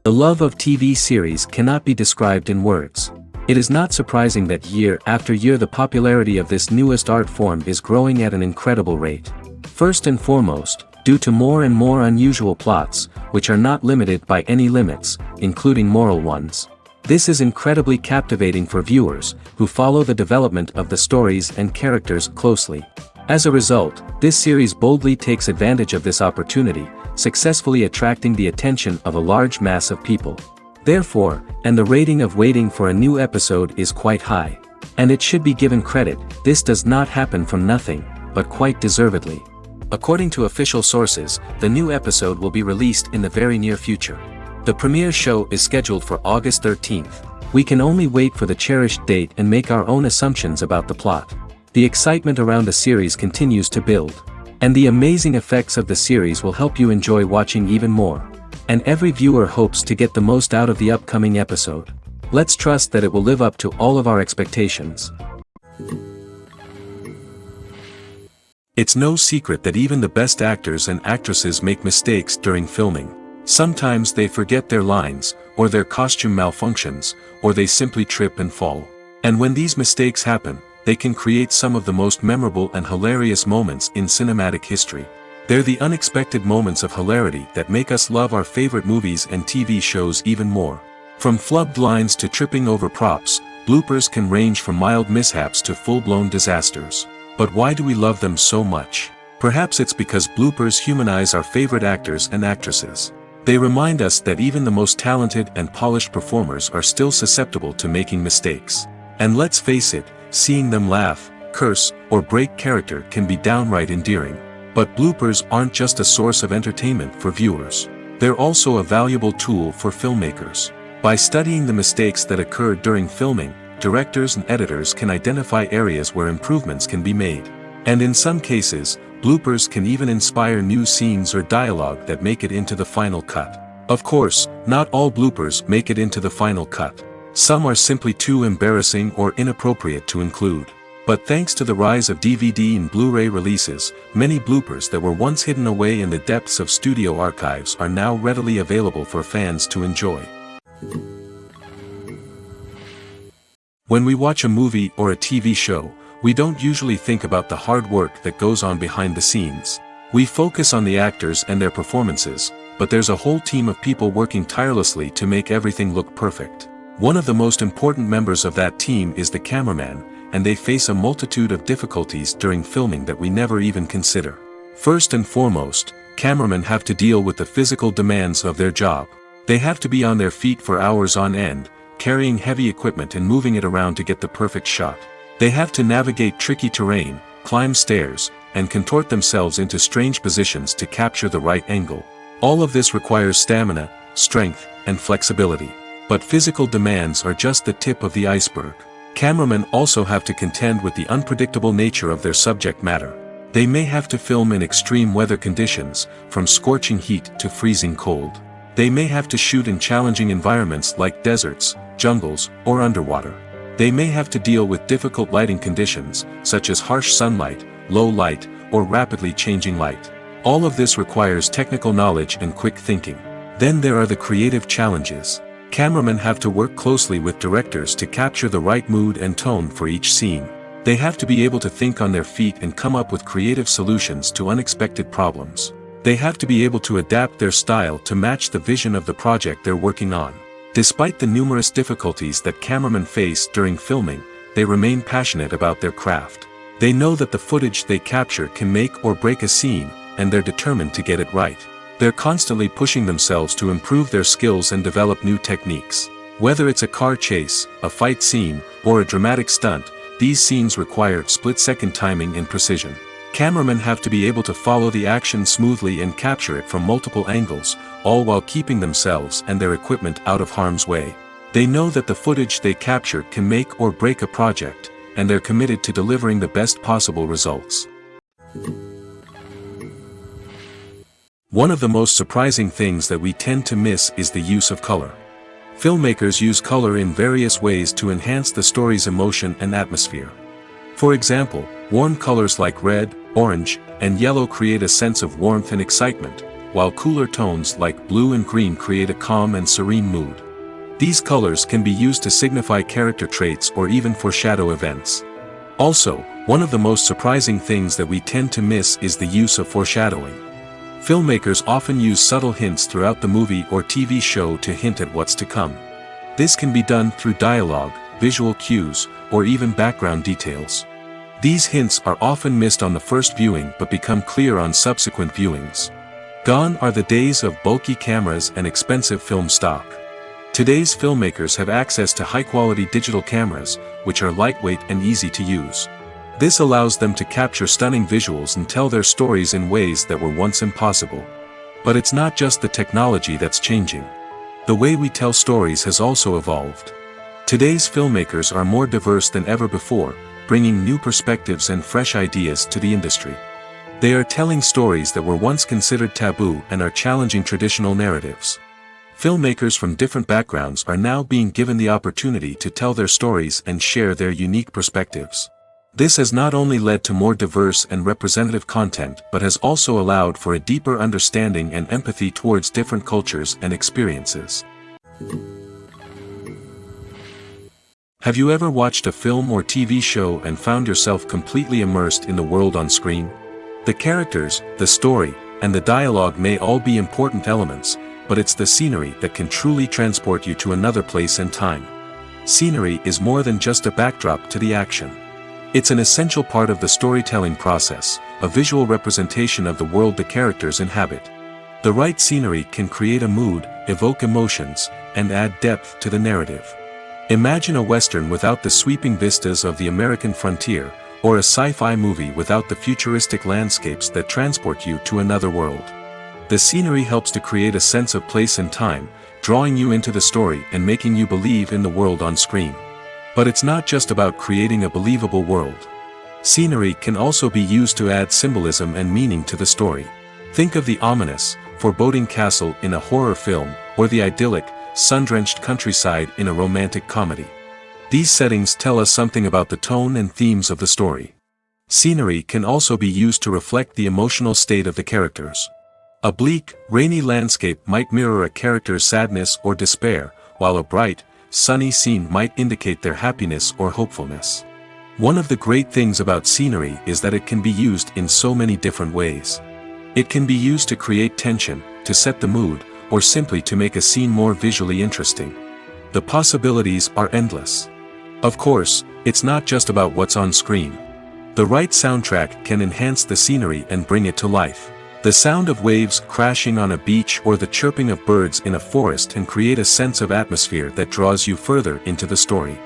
The love of TV series cannot be described in words. It is not surprising that year after year the popularity of this newest art form is growing at an incredible rate. First and foremost, due to more and more unusual plots, which are not limited by any limits, including moral ones. This is incredibly captivating for viewers, who follow the development of the stories and characters closely. As a result, this series boldly takes advantage of this opportunity, successfully attracting the attention of a large mass of people. Therefore, and the rating of waiting for a new episode is quite high. And it should be given credit, this does not happen from nothing, but quite deservedly. According to official sources, the new episode will be released in the very near future. The premiere show is scheduled for August 13th. We can only wait for the cherished date and make our own assumptions about the plot. The excitement around the series continues to build. And the amazing effects of the series will help you enjoy watching even more. And every viewer hopes to get the most out of the upcoming episode. Let's trust that it will live up to all of our expectations. It's no secret that even the best actors and actresses make mistakes during filming. Sometimes they forget their lines, or their costume malfunctions, or they simply trip and fall. And when these mistakes happen, they can create some of the most memorable and hilarious moments in cinematic history. They're the unexpected moments of hilarity that make us love our favorite movies and TV shows even more. From flubbed lines to tripping over props, bloopers can range from mild mishaps to full-blown disasters. But why do we love them so much? Perhaps it's because bloopers humanize our favorite actors and actresses. They remind us that even the most talented and polished performers are still susceptible to making mistakes. And let's face it, seeing them laugh, curse, or break character can be downright endearing. But bloopers aren't just a source of entertainment for viewers. They're also a valuable tool for filmmakers. By studying the mistakes that occurred during filming, directors and editors can identify areas where improvements can be made. And in some cases, bloopers can even inspire new scenes or dialogue that make it into the final cut. Of course, not all bloopers make it into the final cut. Some are simply too embarrassing or inappropriate to include. But thanks to the rise of DVD and Blu-ray releases, many bloopers that were once hidden away in the depths of studio archives are now readily available for fans to enjoy. When we watch a movie or a TV show, we don't usually think about the hard work that goes on behind the scenes. We focus on the actors and their performances, but there's a whole team of people working tirelessly to make everything look perfect. One of the most important members of that team is the cameraman, and they face a multitude of difficulties during filming that we never even consider. First and foremost, cameramen have to deal with the physical demands of their job. They have to be on their feet for hours on end, carrying heavy equipment and moving it around to get the perfect shot. They have to navigate tricky terrain, climb stairs, and contort themselves into strange positions to capture the right angle. All of this requires stamina, strength, and flexibility. But physical demands are just the tip of the iceberg. Cameramen also have to contend with the unpredictable nature of their subject matter. They may have to film in extreme weather conditions, from scorching heat to freezing cold. They may have to shoot in challenging environments like deserts, jungles, or underwater. They may have to deal with difficult lighting conditions, such as harsh sunlight, low light, or rapidly changing light. All of this requires technical knowledge and quick thinking. Then there are the creative challenges. Cameramen have to work closely with directors to capture the right mood and tone for each scene. They have to be able to think on their feet and come up with creative solutions to unexpected problems. They have to be able to adapt their style to match the vision of the project they're working on. Despite the numerous difficulties that cameramen face during filming, they remain passionate about their craft. They know that the footage they capture can make or break a scene, and they're determined to get it right. They're constantly pushing themselves to improve their skills and develop new techniques. Whether it's a car chase, a fight scene, or a dramatic stunt, these scenes require split-second timing and precision. Cameramen have to be able to follow the action smoothly and capture it from multiple angles, all while keeping themselves and their equipment out of harm's way. They know that the footage they capture can make or break a project, and they're committed to delivering the best possible results. One of the most surprising things that we tend to miss is the use of color. Filmmakers use color in various ways to enhance the story's emotion and atmosphere. For example, warm colors like red, orange, and yellow create a sense of warmth and excitement, while cooler tones like blue and green create a calm and serene mood. These colors can be used to signify character traits or even foreshadow events. Also, one of the most surprising things that we tend to miss is the use of foreshadowing. Filmmakers often use subtle hints throughout the movie or TV show to hint at what's to come. This can be done through dialogue, visual cues, or even background details. These hints are often missed on the first viewing but become clear on subsequent viewings. Gone are the days of bulky cameras and expensive film stock. Today's filmmakers have access to high-quality digital cameras, which are lightweight and easy to use. This allows them to capture stunning visuals and tell their stories in ways that were once impossible. But it's not just the technology that's changing. The way we tell stories has also evolved. Today's filmmakers are more diverse than ever before, bringing new perspectives and fresh ideas to the industry. They are telling stories that were once considered taboo and are challenging traditional narratives. Filmmakers from different backgrounds are now being given the opportunity to tell their stories and share their unique perspectives. This has not only led to more diverse and representative content but has also allowed for a deeper understanding and empathy towards different cultures and experiences. Have you ever watched a film or TV show and found yourself completely immersed in the world on screen? The characters, the story, and the dialogue may all be important elements, but it's the scenery that can truly transport you to another place and time. Scenery is more than just a backdrop to the action. It's an essential part of the storytelling process, a visual representation of the world the characters inhabit. The right scenery can create a mood, evoke emotions, and add depth to the narrative. Imagine a Western without the sweeping vistas of the American frontier, or a sci-fi movie without the futuristic landscapes that transport you to another world. The scenery helps to create a sense of place and time, drawing you into the story and making you believe in the world on screen. But it's not just about creating a believable world. Scenery can also be used to add symbolism and meaning to the story. Think of the ominous, foreboding castle in a horror film, or the idyllic, sun-drenched countryside in a romantic comedy. These settings tell us something about the tone and themes of the story. Scenery can also be used to reflect the emotional state of the characters. A bleak, rainy landscape might mirror a character's sadness or despair, while a bright, sunny scene might indicate their happiness or hopefulness. One of the great things about scenery is that it can be used in so many different ways. It can be used to create tension, to set the mood, or simply to make a scene more visually interesting. The possibilities are endless. Of course, it's not just about what's on screen. The right soundtrack can enhance the scenery and bring it to life. The sound of waves crashing on a beach or the chirping of birds in a forest can create a sense of atmosphere that draws you further into the story.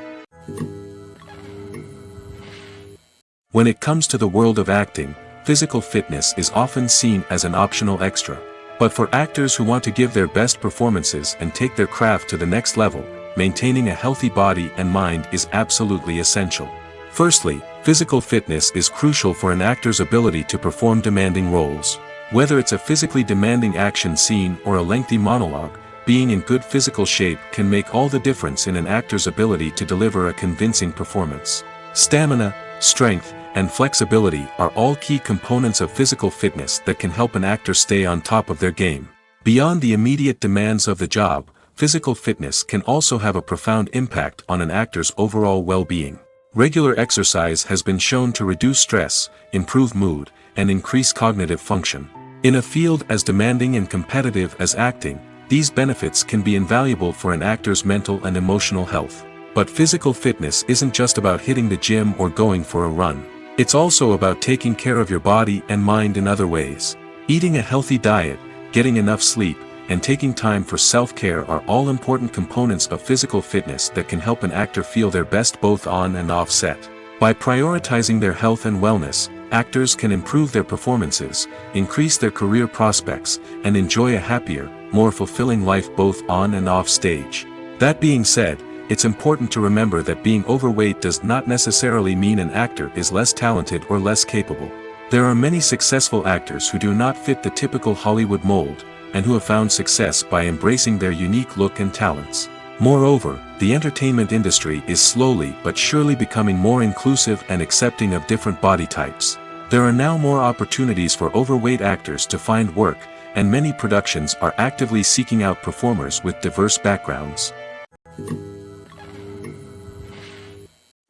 When it comes to the world of acting, physical fitness is often seen as an optional extra. But for actors who want to give their best performances and take their craft to the next level, maintaining a healthy body and mind is absolutely essential. Firstly, physical fitness is crucial for an actor's ability to perform demanding roles. Whether it's a physically demanding action scene or a lengthy monologue, being in good physical shape can make all the difference in an actor's ability to deliver a convincing performance. Stamina, strength, and flexibility are all key components of physical fitness that can help an actor stay on top of their game. Beyond the immediate demands of the job, physical fitness can also have a profound impact on an actor's overall well-being. Regular exercise has been shown to reduce stress, improve mood, and increase cognitive function. In a field as demanding and competitive as acting, these benefits can be invaluable for an actor's mental and emotional health. But physical fitness isn't just about hitting the gym or going for a run. It's also about taking care of your body and mind in other ways. Eating a healthy diet, getting enough sleep, and taking time for self-care are all important components of physical fitness that can help an actor feel their best both on and off set. By prioritizing their health and wellness, actors can improve their performances, increase their career prospects, and enjoy a happier, more fulfilling life both on and off stage. That being said, it's important to remember that being overweight does not necessarily mean an actor is less talented or less capable. There are many successful actors who do not fit the typical Hollywood mold, and who have found success by embracing their unique look and talents. Moreover, the entertainment industry is slowly but surely becoming more inclusive and accepting of different body types. There are now more opportunities for overweight actors to find work, and many productions are actively seeking out performers with diverse backgrounds.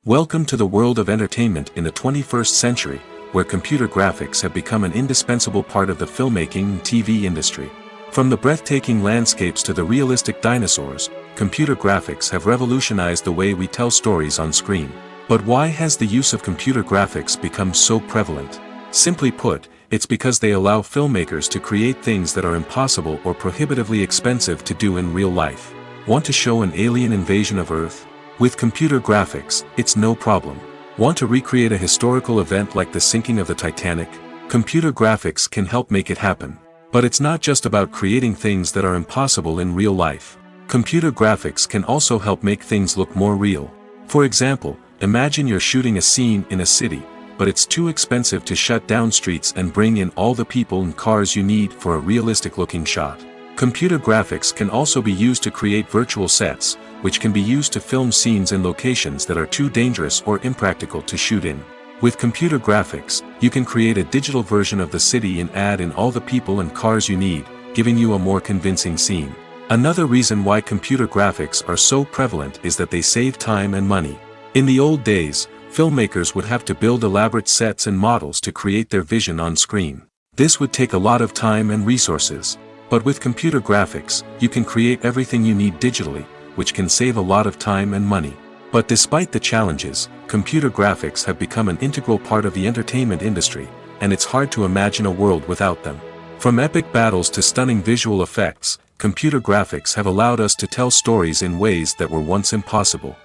Welcome to the world of entertainment in the 21st century, where computer graphics have become an indispensable part of the filmmaking and TV industry. From the breathtaking landscapes to the realistic dinosaurs, computer graphics have revolutionized the way we tell stories on screen. But why has the use of computer graphics become so prevalent? Simply put, it's because they allow filmmakers to create things that are impossible or prohibitively expensive to do in real life. Want to show an alien invasion of Earth? With computer graphics, it's no problem. Want to recreate a historical event like the sinking of the Titanic? Computer graphics can help make it happen. But it's not just about creating things that are impossible in real life. Computer graphics can also help make things look more real. For example, imagine you're shooting a scene in a city, but it's too expensive to shut down streets and bring in all the people and cars you need for a realistic-looking shot. Computer graphics can also be used to create virtual sets, which can be used to film scenes in locations that are too dangerous or impractical to shoot in. With computer graphics, you can create a digital version of the city and add in all the people and cars you need, giving you a more convincing scene. Another reason why computer graphics are so prevalent is that they save time and money. In the old days, filmmakers would have to build elaborate sets and models to create their vision on screen. This would take a lot of time and resources. But with computer graphics, you can create everything you need digitally, which can save a lot of time and money. But despite the challenges, computer graphics have become an integral part of the entertainment industry, and it's hard to imagine a world without them. From epic battles to stunning visual effects, computer graphics have allowed us to tell stories in ways that were once impossible.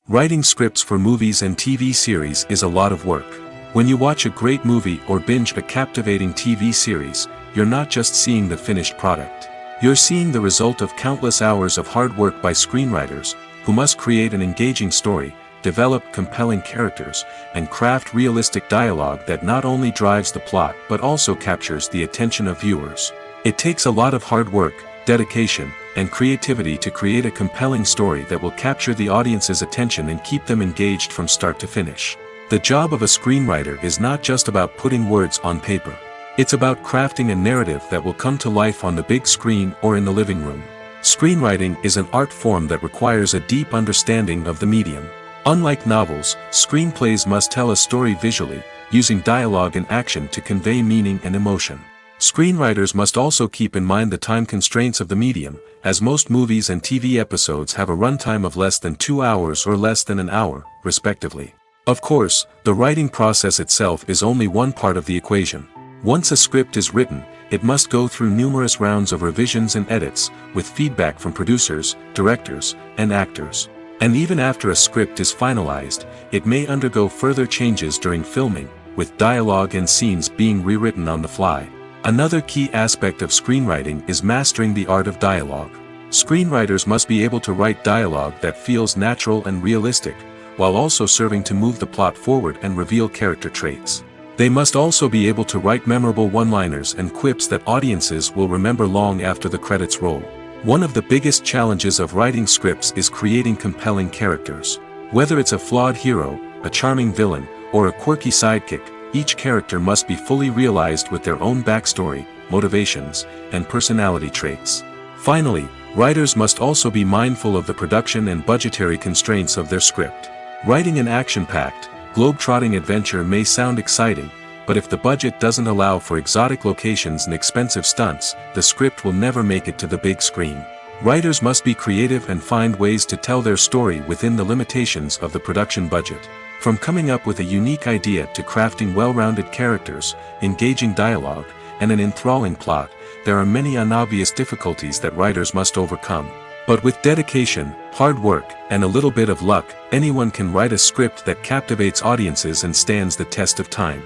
Writing scripts for movies and TV series is a lot of work. When you watch a great movie or binge a captivating TV series, you're not just seeing the finished product. You're seeing the result of countless hours of hard work by screenwriters, who must create an engaging story, develop compelling characters, and craft realistic dialogue that not only drives the plot but also captures the attention of viewers. It takes a lot of hard work, dedication, and creativity to create a compelling story that will capture the audience's attention and keep them engaged from start to finish. The job of a screenwriter is not just about putting words on paper. It's about crafting a narrative that will come to life on the big screen or in the living room. Screenwriting is an art form that requires a deep understanding of the medium. Unlike novels, screenplays must tell a story visually, using dialogue and action to convey meaning and emotion. Screenwriters must also keep in mind the time constraints of the medium, as most movies and TV episodes have a runtime of less than 2 hours or less than an hour, respectively. Of course, the writing process itself is only one part of the equation. Once a script is written, it must go through numerous rounds of revisions and edits, with feedback from producers, directors, and actors. And even after a script is finalized, it may undergo further changes during filming, with dialogue and scenes being rewritten on the fly. Another key aspect of screenwriting is mastering the art of dialogue. Screenwriters must be able to write dialogue that feels natural and realistic, while also serving to move the plot forward and reveal character traits. They must also be able to write memorable one-liners and quips that audiences will remember long after the credits roll. One of the biggest challenges of writing scripts is creating compelling characters. Whether it's a flawed hero, a charming villain, or a quirky sidekick, each character must be fully realized with their own backstory, motivations, and personality traits. Finally, writers must also be mindful of the production and budgetary constraints of their script. Writing an action-packed, globe-trotting adventure may sound exciting, but if the budget doesn't allow for exotic locations and expensive stunts, the script will never make it to the big screen. Writers must be creative and find ways to tell their story within the limitations of the production budget. From coming up with a unique idea to crafting well-rounded characters, engaging dialogue, and an enthralling plot, there are many unobvious difficulties that writers must overcome. But with dedication, hard work, and a little bit of luck, anyone can write a script that captivates audiences and stands the test of time.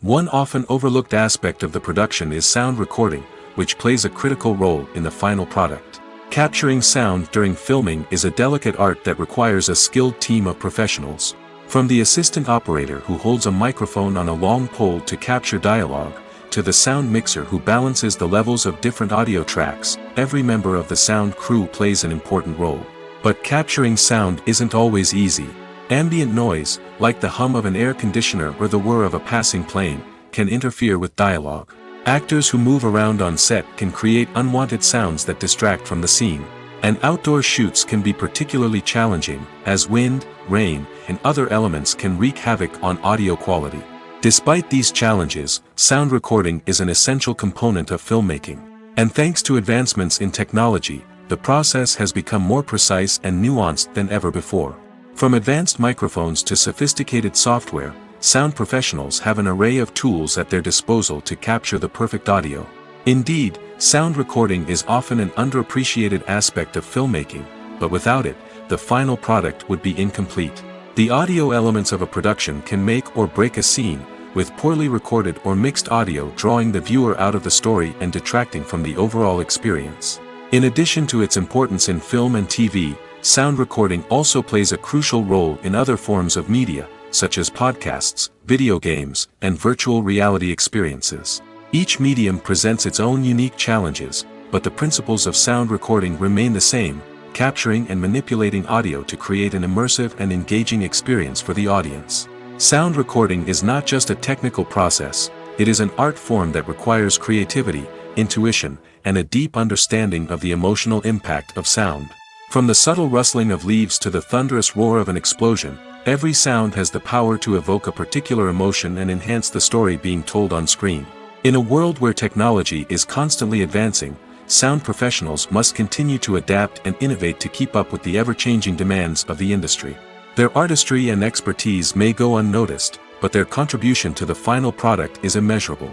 One often overlooked aspect of the production is sound recording, which plays a critical role in the final product. Capturing sound during filming is a delicate art that requires a skilled team of professionals. From the assistant operator who holds a microphone on a long pole to capture dialogue, to the sound mixer who balances the levels of different audio tracks, every member of the sound crew plays an important role. But capturing sound isn't always easy. Ambient noise, like the hum of an air conditioner or the whir of a passing plane, can interfere with dialogue. Actors who move around on set can create unwanted sounds that distract from the scene. And outdoor shoots can be particularly challenging, as wind, rain, and other elements can wreak havoc on audio quality. Despite these challenges, sound recording is an essential component of filmmaking. And thanks to advancements in technology, the process has become more precise and nuanced than ever before. From advanced microphones to sophisticated software, sound professionals have an array of tools at their disposal to capture the perfect audio. Indeed, sound recording is often an underappreciated aspect of filmmaking, but without it, the final product would be incomplete. The audio elements of a production can make or break a scene, with poorly recorded or mixed audio drawing the viewer out of the story and detracting from the overall experience. In addition to its importance in film and TV, sound recording also plays a crucial role in other forms of media, such as podcasts, video games, and virtual reality experiences. Each medium presents its own unique challenges, but the principles of sound recording remain the same, capturing and manipulating audio to create an immersive and engaging experience for the audience. Sound recording is not just a technical process, it is an art form that requires creativity, intuition, and a deep understanding of the emotional impact of sound. From the subtle rustling of leaves to the thunderous roar of an explosion, every sound has the power to evoke a particular emotion and enhance the story being told on screen. In a world where technology is constantly advancing, sound professionals must continue to adapt and innovate to keep up with the ever-changing demands of the industry. Their artistry and expertise may go unnoticed, but their contribution to the final product is immeasurable.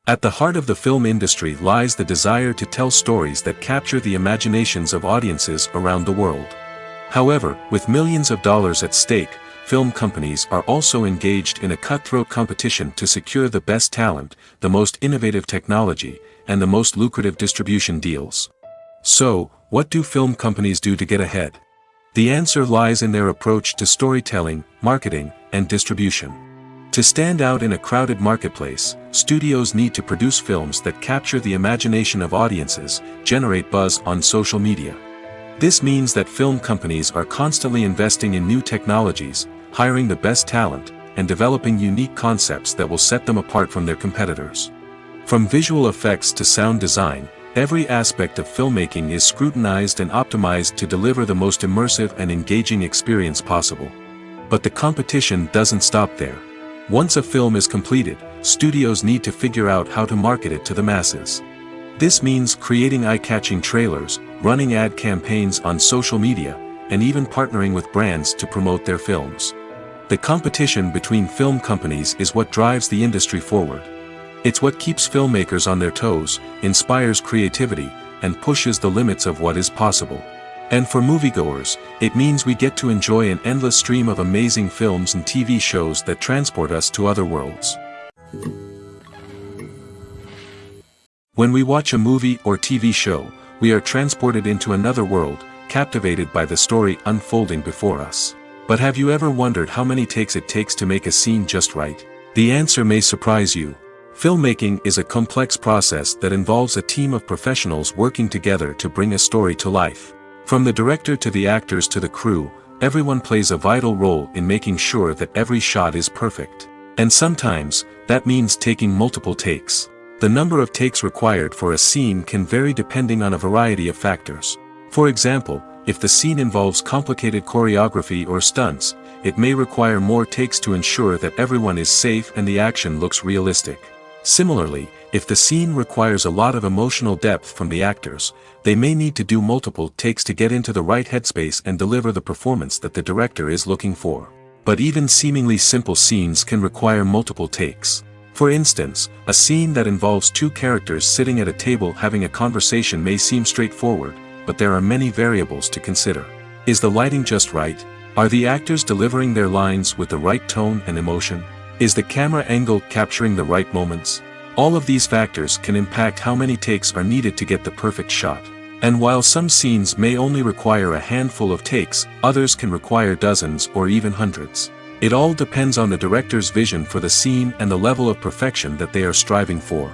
At the heart of the film industry lies the desire to tell stories that capture the imaginations of audiences around the world. However, with millions of dollars at stake, film companies are also engaged in a cutthroat competition to secure the best talent, the most innovative technology, and the most lucrative distribution deals. So, what do film companies do to get ahead? The answer lies in their approach to storytelling, marketing, and distribution. To stand out in a crowded marketplace, studios need to produce films that capture the imagination of audiences, generate buzz on social media. This means that film companies are constantly investing in new technologies, hiring the best talent, and developing unique concepts that will set them apart from their competitors. From visual effects to sound design, every aspect of filmmaking is scrutinized and optimized to deliver the most immersive and engaging experience possible. But the competition doesn't stop there. Once a film is completed, studios need to figure out how to market it to the masses. This means creating eye-catching trailers, running ad campaigns on social media, and even partnering with brands to promote their films. The competition between film companies is what drives the industry forward. It's what keeps filmmakers on their toes, inspires creativity, and pushes the limits of what is possible. And for moviegoers, it means we get to enjoy an endless stream of amazing films and TV shows that transport us to other worlds. When we watch a movie or TV show, we are transported into another world, captivated by the story unfolding before us. But have you ever wondered how many takes it takes to make a scene just right? The answer may surprise you. Filmmaking is a complex process that involves a team of professionals working together to bring a story to life. From the director to the actors to the crew, everyone plays a vital role in making sure that every shot is perfect. And sometimes, that means taking multiple takes. The number of takes required for a scene can vary depending on a variety of factors. For example, if the scene involves complicated choreography or stunts, it may require more takes to ensure that everyone is safe and the action looks realistic. Similarly, if the scene requires a lot of emotional depth from the actors, they may need to do multiple takes to get into the right headspace and deliver the performance that the director is looking for. But even seemingly simple scenes can require multiple takes. For instance, a scene that involves two characters sitting at a table having a conversation may seem straightforward, but there are many variables to consider. Is the lighting just right? Are the actors delivering their lines with the right tone and emotion? Is the camera angle capturing the right moments? All of these factors can impact how many takes are needed to get the perfect shot. And while some scenes may only require a handful of takes, others can require dozens or even hundreds. It all depends on the director's vision for the scene and the level of perfection that they are striving for.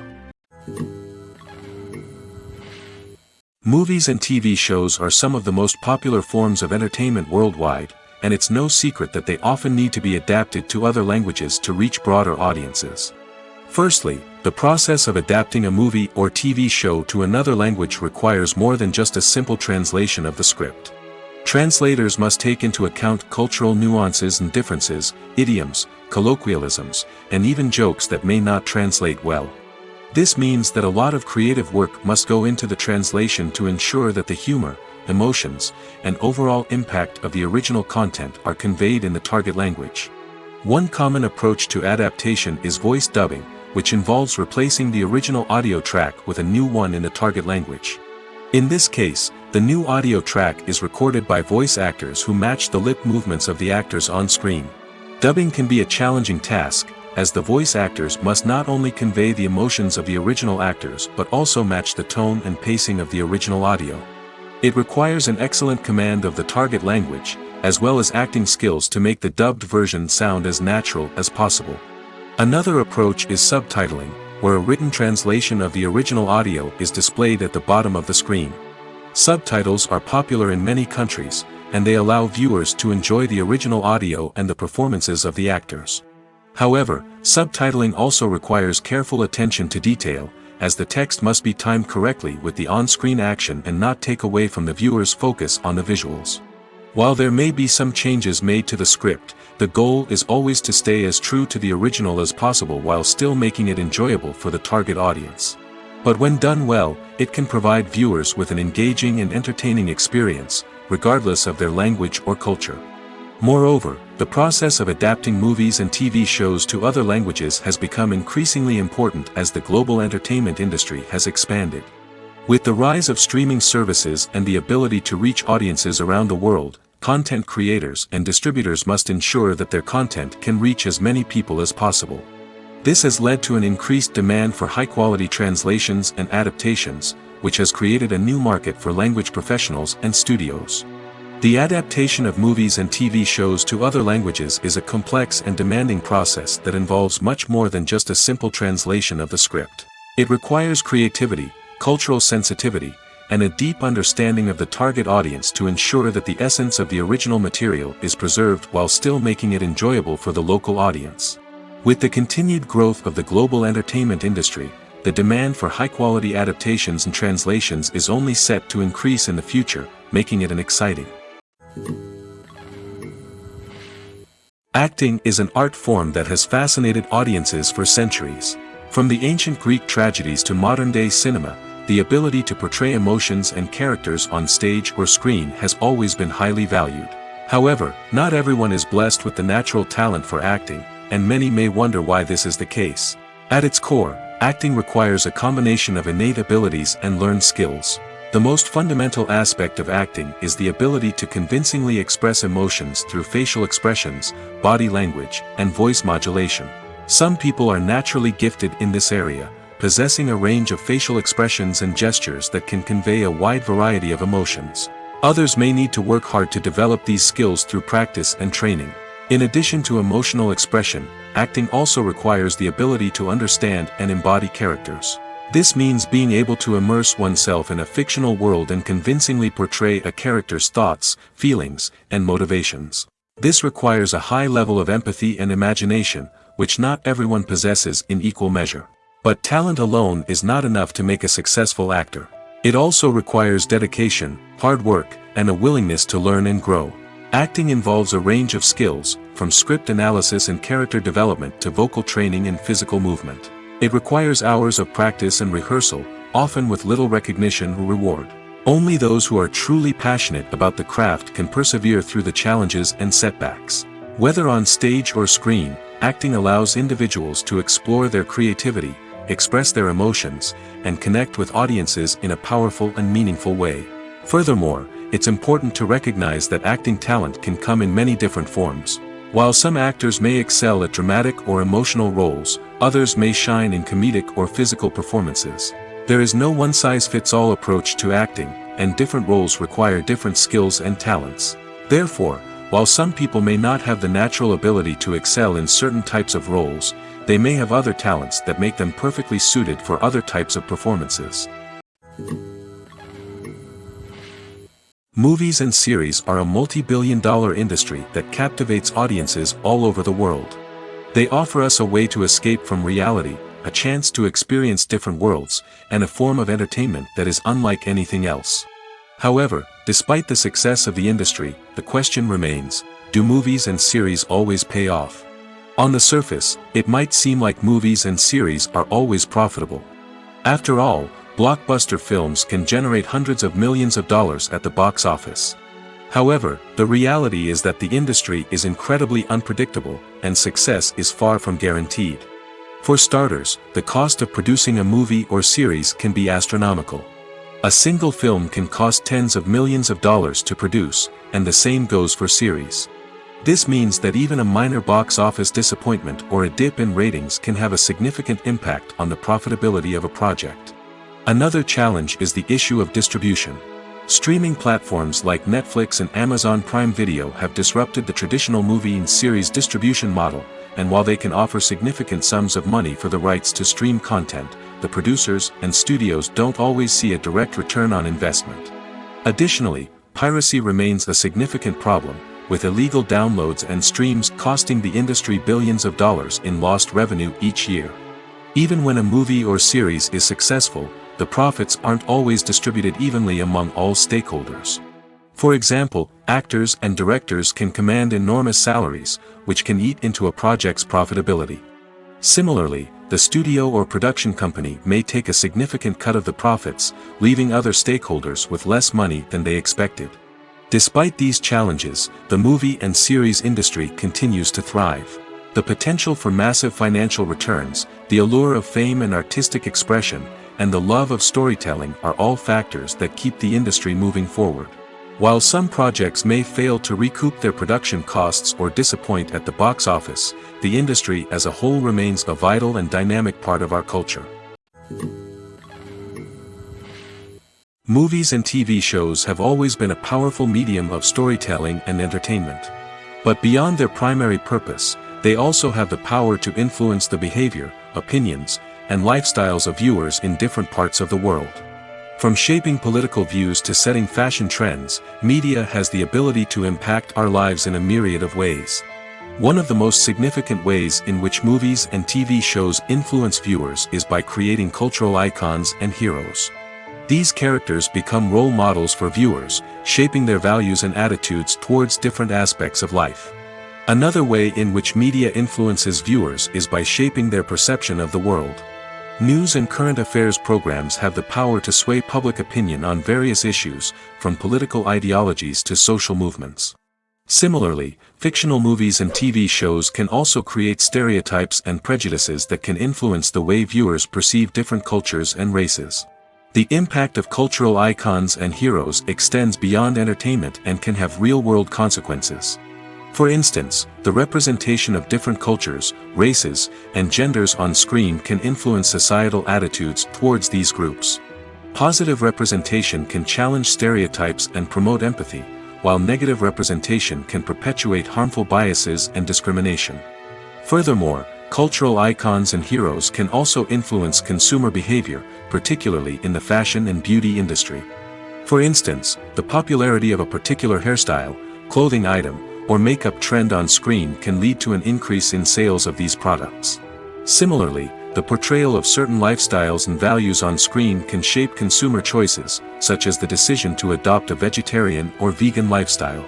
Movies and TV shows are some of the most popular forms of entertainment worldwide, and it's no secret that they often need to be adapted to other languages to reach broader audiences. Firstly, the process of adapting a movie or TV show to another language requires more than just a simple translation of the script. Translators must take into account cultural nuances and differences, idioms, colloquialisms, and even jokes that may not translate well. This means that a lot of creative work must go into the translation to ensure that the humor, emotions, and overall impact of the original content are conveyed in the target language. One common approach to adaptation is voice dubbing, which involves replacing the original audio track with a new one in the target language. In this case, the new audio track is recorded by voice actors who match the lip movements of the actors on screen. Dubbing can be a challenging task, as the voice actors must not only convey the emotions of the original actors but also match the tone and pacing of the original audio. It requires an excellent command of the target language, as well as acting skills to make the dubbed version sound as natural as possible. Another approach is subtitling, where a written translation of the original audio is displayed at the bottom of the screen. Subtitles are popular in many countries, and they allow viewers to enjoy the original audio and the performances of the actors. However, subtitling also requires careful attention to detail, as the text must be timed correctly with the on-screen action and not take away from the viewer's focus on the visuals. While there may be some changes made to the script, the goal is always to stay as true to the original as possible while still making it enjoyable for the target audience. But when done well, it can provide viewers with an engaging and entertaining experience, regardless of their language or culture. Moreover, the process of adapting movies and TV shows to other languages has become increasingly important as the global entertainment industry has expanded. With the rise of streaming services and the ability to reach audiences around the world, content creators and distributors must ensure that their content can reach as many people as possible. This has led to an increased demand for high-quality translations and adaptations, which has created a new market for language professionals and studios. The adaptation of movies and TV shows to other languages is a complex and demanding process that involves much more than just a simple translation of the script. It requires creativity, cultural sensitivity, and a deep understanding of the target audience to ensure that the essence of the original material is preserved while still making it enjoyable for the local audience. With the continued growth of the global entertainment industry, the demand for high-quality adaptations and translations is only set to increase in the future, making it an exciting. Acting is an art form that has fascinated audiences for centuries. From the ancient Greek tragedies to modern-day cinema, the ability to portray emotions and characters on stage or screen has always been highly valued. However, not everyone is blessed with the natural talent for acting, and many may wonder why this is the case. At its core, acting requires a combination of innate abilities and learned skills. The most fundamental aspect of acting is the ability to convincingly express emotions through facial expressions, body language, and voice modulation. Some people are naturally gifted in this area, possessing a range of facial expressions and gestures that can convey a wide variety of emotions. Others may need to work hard to develop these skills through practice and training. In addition to emotional expression, acting also requires the ability to understand and embody characters. This means being able to immerse oneself in a fictional world and convincingly portray a character's thoughts, feelings, and motivations. This requires a high level of empathy and imagination, which not everyone possesses in equal measure. But talent alone is not enough to make a successful actor. It also requires dedication, hard work, and a willingness to learn and grow. Acting involves a range of skills, from script analysis and character development to vocal training and physical movement. It requires hours of practice and rehearsal, often with little recognition or reward. Only those who are truly passionate about the craft can persevere through the challenges and setbacks. Whether on stage or screen, acting allows individuals to explore their creativity, express their emotions, and connect with audiences in a powerful and meaningful way. Furthermore, it's important to recognize that acting talent can come in many different forms. While some actors may excel at dramatic or emotional roles, others may shine in comedic or physical performances. There is no one-size-fits-all approach to acting, and different roles require different skills and talents. Therefore, while some people may not have the natural ability to excel in certain types of roles, they may have other talents that make them perfectly suited for other types of performances. Movies and series are a multi-billion-dollar industry that captivates audiences all over the world. They offer us a way to escape from reality, a chance to experience different worlds, and a form of entertainment that is unlike anything else. However, despite the success of the industry, the question remains, do movies and series always pay off? On the surface, it might seem like movies and series are always profitable. After all, blockbuster films can generate hundreds of millions of dollars at the box office. However, the reality is that the industry is incredibly unpredictable, and success is far from guaranteed. For starters, the cost of producing a movie or series can be astronomical. A single film can cost tens of millions of dollars to produce, and the same goes for series. This means that even a minor box office disappointment or a dip in ratings can have a significant impact on the profitability of a project. Another challenge is the issue of distribution. Streaming platforms like Netflix and Amazon Prime Video have disrupted the traditional movie and series distribution model, and while they can offer significant sums of money for the rights to stream content, the producers and studios don't always see a direct return on investment. Additionally, piracy remains a significant problem, with illegal downloads and streams costing the industry billions of dollars in lost revenue each year. Even when a movie or series is successful, the profits aren't always distributed evenly among all stakeholders. For example, actors and directors can command enormous salaries, which can eat into a project's profitability. Similarly, the studio or production company may take a significant cut of the profits, leaving other stakeholders with less money than they expected. Despite these challenges, the movie and series industry continues to thrive. The potential for massive financial returns, the allure of fame and artistic expression, and the love of storytelling are all factors that keep the industry moving forward. While some projects may fail to recoup their production costs or disappoint at the box office, the industry as a whole remains a vital and dynamic part of our culture. Movies and TV shows have always been a powerful medium of storytelling and entertainment. But beyond their primary purpose, they also have the power to influence the behavior, opinions, and lifestyles of viewers in different parts of the world. From shaping political views to setting fashion trends, media has the ability to impact our lives in a myriad of ways. One of the most significant ways in which movies and TV shows influence viewers is by creating cultural icons and heroes. These characters become role models for viewers, shaping their values and attitudes towards different aspects of life. Another way in which media influences viewers is by shaping their perception of the world. News and current affairs programs have the power to sway public opinion on various issues, from political ideologies to social movements. Similarly, fictional movies and TV shows can also create stereotypes and prejudices that can influence the way viewers perceive different cultures and races. The impact of cultural icons and heroes extends beyond entertainment and can have real-world consequences. For instance, the representation of different cultures, races, and genders on screen can influence societal attitudes towards these groups. Positive representation can challenge stereotypes and promote empathy, while negative representation can perpetuate harmful biases and discrimination. Furthermore, cultural icons and heroes can also influence consumer behavior, particularly in the fashion and beauty industry. For instance, the popularity of a particular hairstyle, clothing item, or makeup trend on screen can lead to an increase in sales of these products. Similarly, the portrayal of certain lifestyles and values on screen can shape consumer choices, such as the decision to adopt a vegetarian or vegan lifestyle.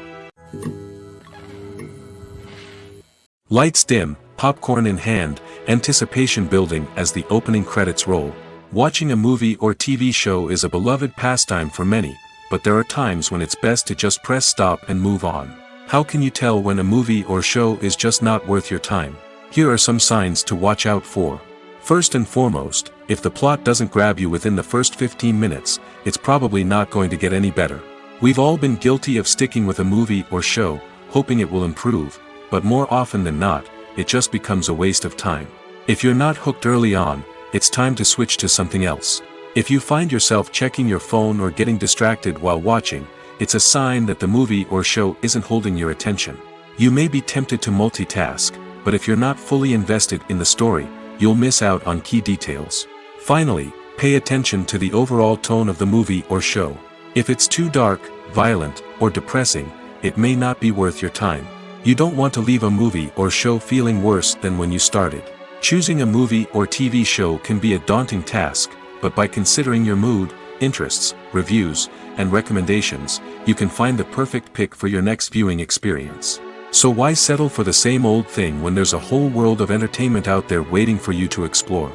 Lights dim, popcorn in hand, anticipation building as the opening credits roll. Watching a movie or TV show is a beloved pastime for many, but there are times when it's best to just press stop and move on. How can you tell when a movie or show is just not worth your time? Here are some signs to watch out for. First and foremost, if the plot doesn't grab you within the first 15 minutes, it's probably not going to get any better. We've all been guilty of sticking with a movie or show, hoping it will improve, but more often than not, it just becomes a waste of time. If you're not hooked early on, it's time to switch to something else. If you find yourself checking your phone or getting distracted while watching, it's a sign that the movie or show isn't holding your attention. You may be tempted to multitask, but if you're not fully invested in the story, you'll miss out on key details. Finally, pay attention to the overall tone of the movie or show. If it's too dark, violent, or depressing, it may not be worth your time. You don't want to leave a movie or show feeling worse than when you started. Choosing a movie or TV show can be a daunting task, but by considering your mood, interests, reviews, and recommendations, you can find the perfect pick for your next viewing experience. So why settle for the same old thing when there's a whole world of entertainment out there waiting for you to explore?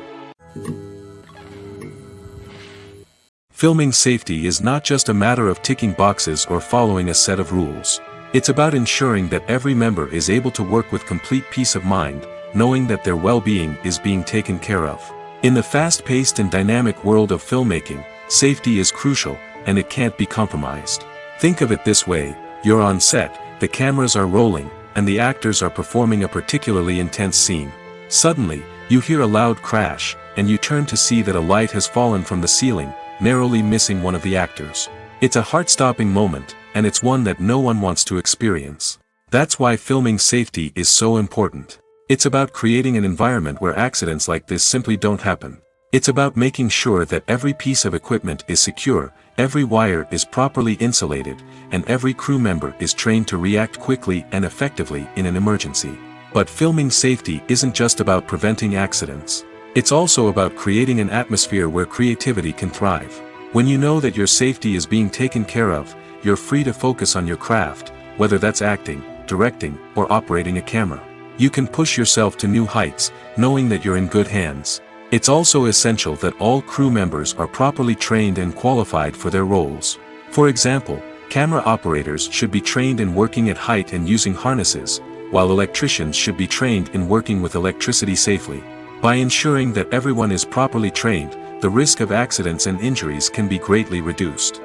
Filming safety is not just a matter of ticking boxes or following a set of rules. It's about ensuring that every member is able to work with complete peace of mind, knowing that their well-being is being taken care of. In the fast-paced and dynamic world of filmmaking, safety is crucial, and it can't be compromised. Think of it this way: you're on set, the cameras are rolling, and the actors are performing a particularly intense scene. Suddenly, you hear a loud crash, and you turn to see that a light has fallen from the ceiling, narrowly missing one of the actors. It's a heart-stopping moment, and it's one that no one wants to experience. That's why filming safety is so important. It's about creating an environment where accidents like this simply don't happen. It's about making sure that every piece of equipment is secure, every wire is properly insulated, and every crew member is trained to react quickly and effectively in an emergency. But filming safety isn't just about preventing accidents. It's also about creating an atmosphere where creativity can thrive. When you know that your safety is being taken care of, you're free to focus on your craft, whether that's acting, directing, or operating a camera. You can push yourself to new heights, knowing that you're in good hands. It's also essential that all crew members are properly trained and qualified for their roles. For example, camera operators should be trained in working at height and using harnesses, while electricians should be trained in working with electricity safely. By ensuring that everyone is properly trained, the risk of accidents and injuries can be greatly reduced.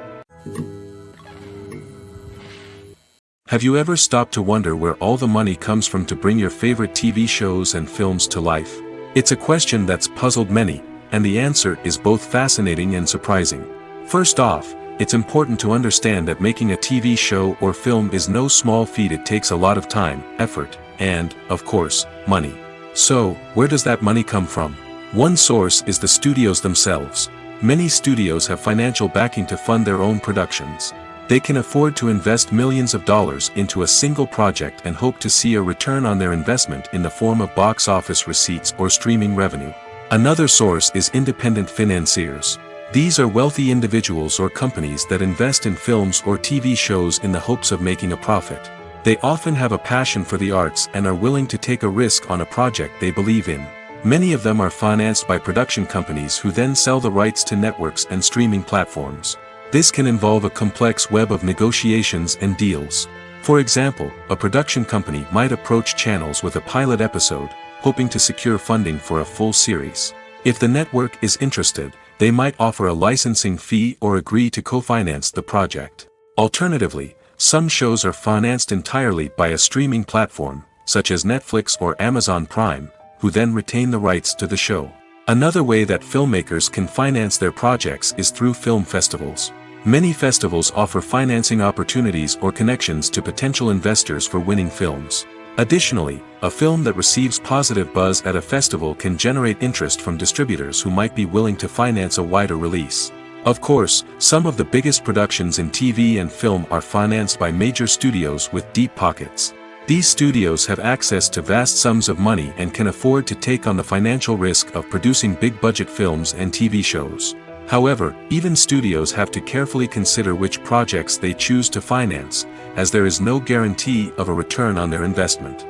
Have you ever stopped to wonder where all the money comes from to bring your favorite TV shows and films to life? It's a question that's puzzled many, and the answer is both fascinating and surprising. First off, it's important to understand that making a TV show or film is no small feat. It takes a lot of time, effort, and, of course, money. So, where does that money come from? One source is the studios themselves. Many studios have financial backing to fund their own productions. They can afford to invest millions of dollars into a single project and hope to see a return on their investment in the form of box office receipts or streaming revenue. Another source is independent financiers. These are wealthy individuals or companies that invest in films or TV shows in the hopes of making a profit. They often have a passion for the arts and are willing to take a risk on a project they believe in. Many of them are financed by production companies who then sell the rights to networks and streaming platforms. This can involve a complex web of negotiations and deals. For example, a production company might approach channels with a pilot episode, hoping to secure funding for a full series. If the network is interested, they might offer a licensing fee or agree to co-finance the project. Alternatively, some shows are financed entirely by a streaming platform, such as Netflix or Amazon Prime, who then retain the rights to the show. Another way that filmmakers can finance their projects is through film festivals. Many festivals offer financing opportunities or connections to potential investors for winning films. Additionally, a film that receives positive buzz at a festival can generate interest from distributors who might be willing to finance a wider release. Of course, some of the biggest productions in TV and film are financed by major studios with deep pockets. These studios have access to vast sums of money and can afford to take on the financial risk of producing big-budget films and TV shows. However, even studios have to carefully consider which projects they choose to finance, as there is no guarantee of a return on their investment.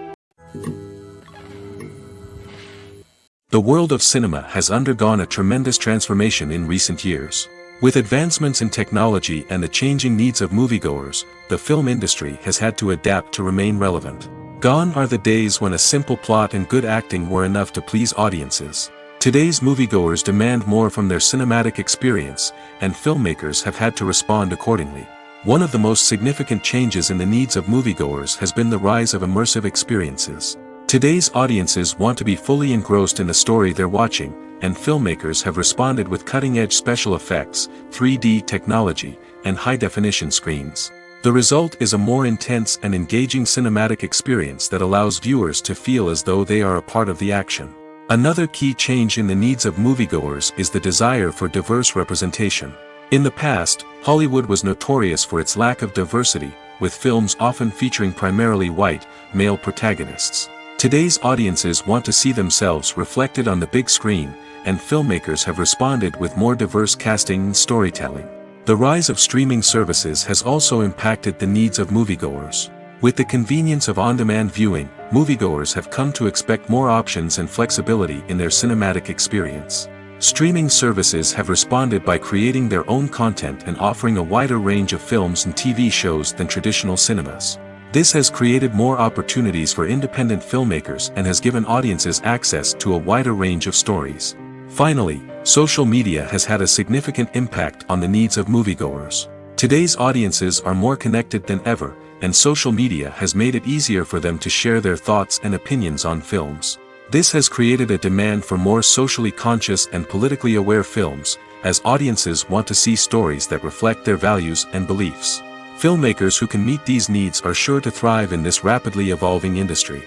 The world of cinema has undergone a tremendous transformation in recent years. With advancements in technology and the changing needs of moviegoers, the film industry has had to adapt to remain relevant. Gone are the days when a simple plot and good acting were enough to please audiences. Today's moviegoers demand more from their cinematic experience, and filmmakers have had to respond accordingly. One of the most significant changes in the needs of moviegoers has been the rise of immersive experiences. Today's audiences want to be fully engrossed in the story they're watching, and filmmakers have responded with cutting-edge special effects, 3D technology, and high-definition screens. The result is a more intense and engaging cinematic experience that allows viewers to feel as though they are a part of the action. Another key change in the needs of moviegoers is the desire for diverse representation. In the past, Hollywood was notorious for its lack of diversity, with films often featuring primarily white, male protagonists. Today's audiences want to see themselves reflected on the big screen, and filmmakers have responded with more diverse casting and storytelling. The rise of streaming services has also impacted the needs of moviegoers. With the convenience of on-demand viewing, moviegoers have come to expect more options and flexibility in their cinematic experience. Streaming services have responded by creating their own content and offering a wider range of films and TV shows than traditional cinemas. This has created more opportunities for independent filmmakers and has given audiences access to a wider range of stories. Finally, social media has had a significant impact on the needs of moviegoers. Today's audiences are more connected than ever, and social media has made it easier for them to share their thoughts and opinions on films. This has created a demand for more socially conscious and politically aware films, as audiences want to see stories that reflect their values and beliefs. Filmmakers who can meet these needs are sure to thrive in this rapidly evolving industry.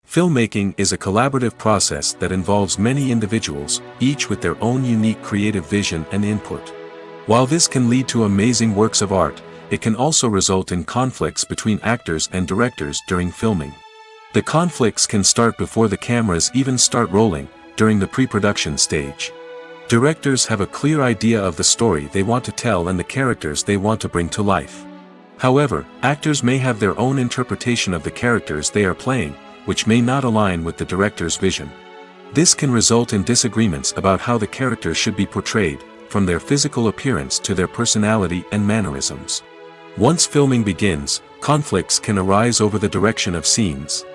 Filmmaking is a collaborative process that involves many individuals, each with their own unique creative vision and input. While this can lead to amazing works of art, it can also result in conflicts between actors and directors during filming. The conflicts can start before the cameras even start rolling, during the pre-production stage. Directors have a clear idea of the story they want to tell and the characters they want to bring to life. However, actors may have their own interpretation of the characters they are playing, which may not align with the director's vision. This can result in disagreements about how the characters should be portrayed, from their physical appearance to their personality and mannerisms. Once filming begins, conflicts can arise over the direction of scenes.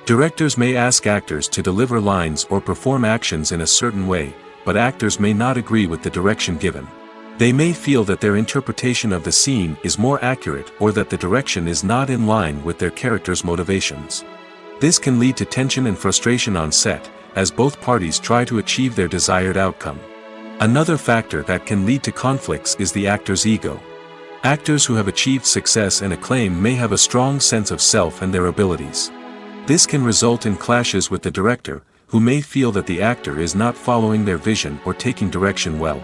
Directors may ask actors to deliver lines or perform actions in a certain way, but actors may not agree with the direction given. They may feel that their interpretation of the scene is more accurate or that the direction is not in line with their character's motivations. This can lead to tension and frustration on set, as both parties try to achieve their desired outcome. Another factor that can lead to conflicts is the actor's ego. Actors who have achieved success and acclaim may have a strong sense of self and their abilities. This can result in clashes with the director, who may feel that the actor is not following their vision or taking direction well.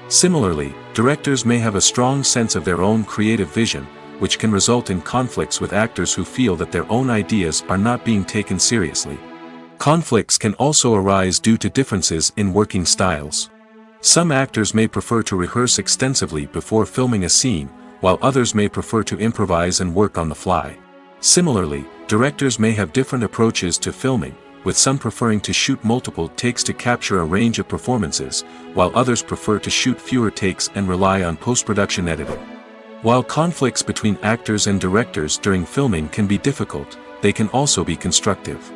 Similarly, directors may have a strong sense of their own creative vision, which can result in conflicts with actors who feel that their own ideas are not being taken seriously. Conflicts can also arise due to differences in working styles. Some actors may prefer to rehearse extensively before filming a scene, while others may prefer to improvise and work on the fly. Similarly, directors may have different approaches to filming, with some preferring to shoot multiple takes to capture a range of performances, while others prefer to shoot fewer takes and rely on post-production editing. While conflicts between actors and directors during filming can be difficult, they can also be constructive.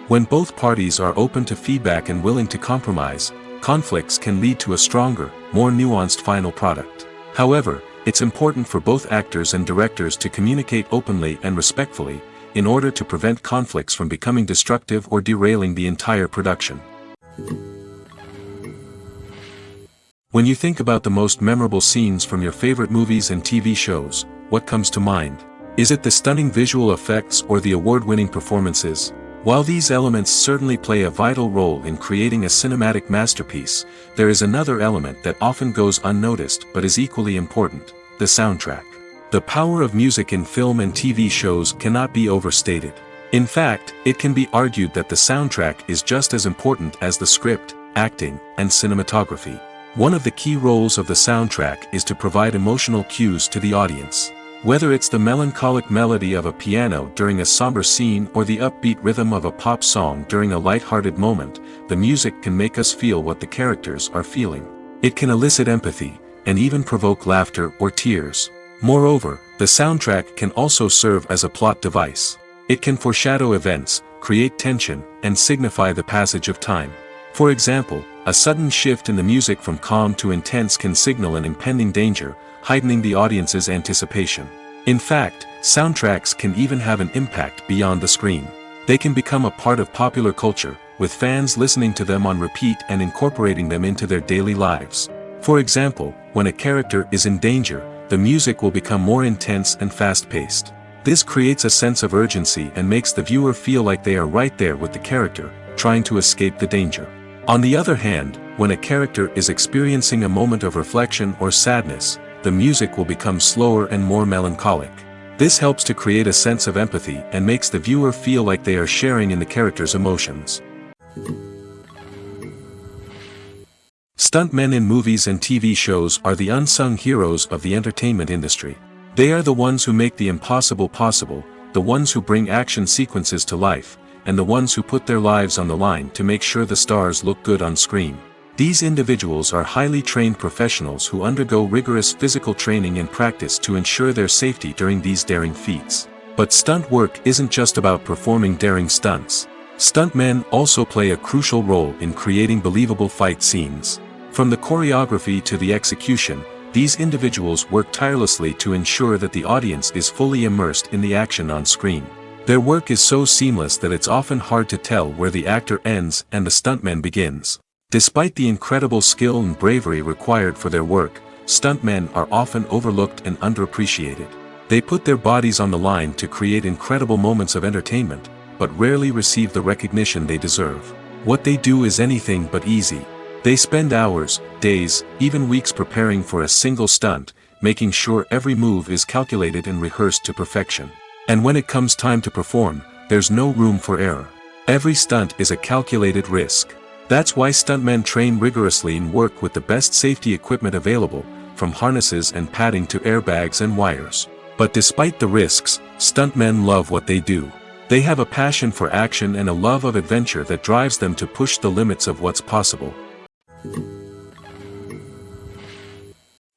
When both parties are open to feedback and willing to compromise, conflicts can lead to a stronger, more nuanced final product. However, it's important for both actors and directors to communicate openly and respectfully, in order to prevent conflicts from becoming destructive or derailing the entire production. When you think about the most memorable scenes from your favorite movies and TV shows, what comes to mind? Is it the stunning visual effects or the award-winning performances? While these elements certainly play a vital role in creating a cinematic masterpiece, there is another element that often goes unnoticed but is equally important: the soundtrack. The power of music in film and TV shows cannot be overstated. In fact, it can be argued that the soundtrack is just as important as the script, acting, and cinematography. One of the key roles of the soundtrack is to provide emotional cues to the audience. Whether it's the melancholic melody of a piano during a somber scene or the upbeat rhythm of a pop song during a light-hearted moment, the music can make us feel what the characters are feeling. It can elicit empathy, and even provoke laughter or tears. Moreover, the soundtrack can also serve as a plot device. It can foreshadow events, create tension, and signify the passage of time. For example, a sudden shift in the music from calm to intense can signal an impending danger, heightening the audience's anticipation. In fact, soundtracks can even have an impact beyond the screen. They can become a part of popular culture, with fans listening to them on repeat and incorporating them into their daily lives. For example, when a character is in danger, the music will become more intense and fast-paced. This creates a sense of urgency and makes the viewer feel like they are right there with the character, trying to escape the danger. On the other hand, when a character is experiencing a moment of reflection or sadness, the music will become slower and more melancholic. This helps to create a sense of empathy and makes the viewer feel like they are sharing in the character's emotions. Stuntmen in movies and TV shows are the unsung heroes of the entertainment industry. They are the ones who make the impossible possible, the ones who bring action sequences to life, and the ones who put their lives on the line to make sure the stars look good on screen. These individuals are highly trained professionals who undergo rigorous physical training and practice to ensure their safety during these daring feats. But stunt work isn't just about performing daring stunts. Stuntmen also play a crucial role in creating believable fight scenes. From the choreography to the execution, these individuals work tirelessly to ensure that the audience is fully immersed in the action on screen. Their work is so seamless that it's often hard to tell where the actor ends and the stuntman begins. Despite the incredible skill and bravery required for their work, stuntmen are often overlooked and underappreciated. They put their bodies on the line to create incredible moments of entertainment, but rarely receive the recognition they deserve. What they do is anything but easy. They spend hours, days, even weeks preparing for a single stunt, making sure every move is calculated and rehearsed to perfection. And when it comes time to perform, there's no room for error. Every stunt is a calculated risk. That's why stuntmen train rigorously and work with the best safety equipment available, from harnesses and padding to airbags and wires. But despite the risks, stuntmen love what they do. They have a passion for action and a love of adventure that drives them to push the limits of what's possible.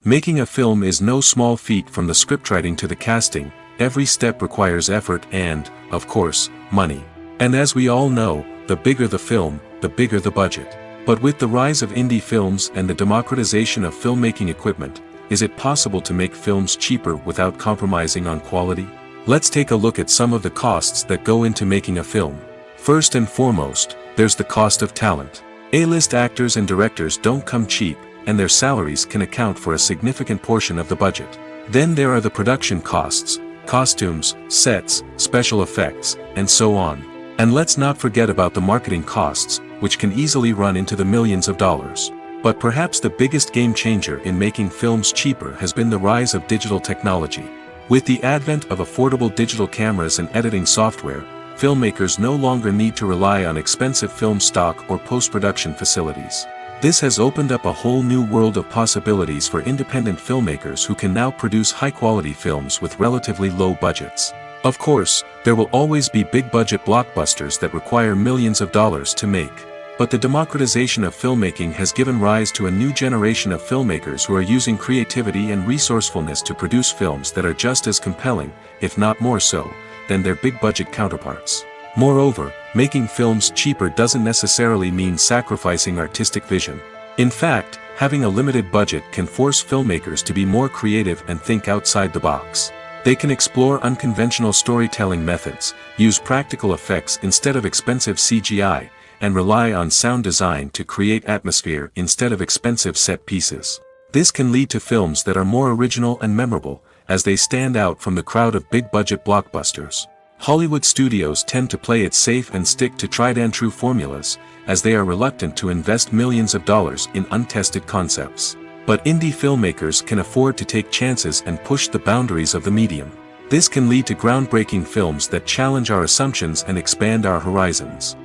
Making a film is no small feat. From the scriptwriting to the casting, every step requires effort and, of course, money. And as we all know, the bigger the film, the bigger the budget. But with the rise of indie films and the democratization of filmmaking equipment, is it possible to make films cheaper without compromising on quality? Let's take a look at some of the costs that go into making a film. First and foremost, there's the cost of talent. A-list actors and directors don't come cheap, and their salaries can account for a significant portion of the budget. Then there are the production costs, costumes, sets, special effects, and so on. And let's not forget about the marketing costs, which can easily run into the millions of dollars. But perhaps the biggest game changer in making films cheaper has been the rise of digital technology. With the advent of affordable digital cameras and editing software, filmmakers no longer need to rely on expensive film stock or post-production facilities. This has opened up a whole new world of possibilities for independent filmmakers who can now produce high-quality films with relatively low budgets. Of course, there will always be big-budget blockbusters that require millions of dollars to make. But the democratization of filmmaking has given rise to a new generation of filmmakers who are using creativity and resourcefulness to produce films that are just as compelling, if not more so, than their big-budget counterparts. Moreover, making films cheaper doesn't necessarily mean sacrificing artistic vision. In fact, having a limited budget can force filmmakers to be more creative and think outside the box. They can explore unconventional storytelling methods, use practical effects instead of expensive CGI, and rely on sound design to create atmosphere instead of expensive set pieces. This can lead to films that are more original and memorable, as they stand out from the crowd of big-budget blockbusters. Hollywood studios tend to play it safe and stick to tried-and-true formulas, as they are reluctant to invest millions of dollars in untested concepts. But indie filmmakers can afford to take chances and push the boundaries of the medium. This can lead to groundbreaking films that challenge our assumptions and expand our horizons.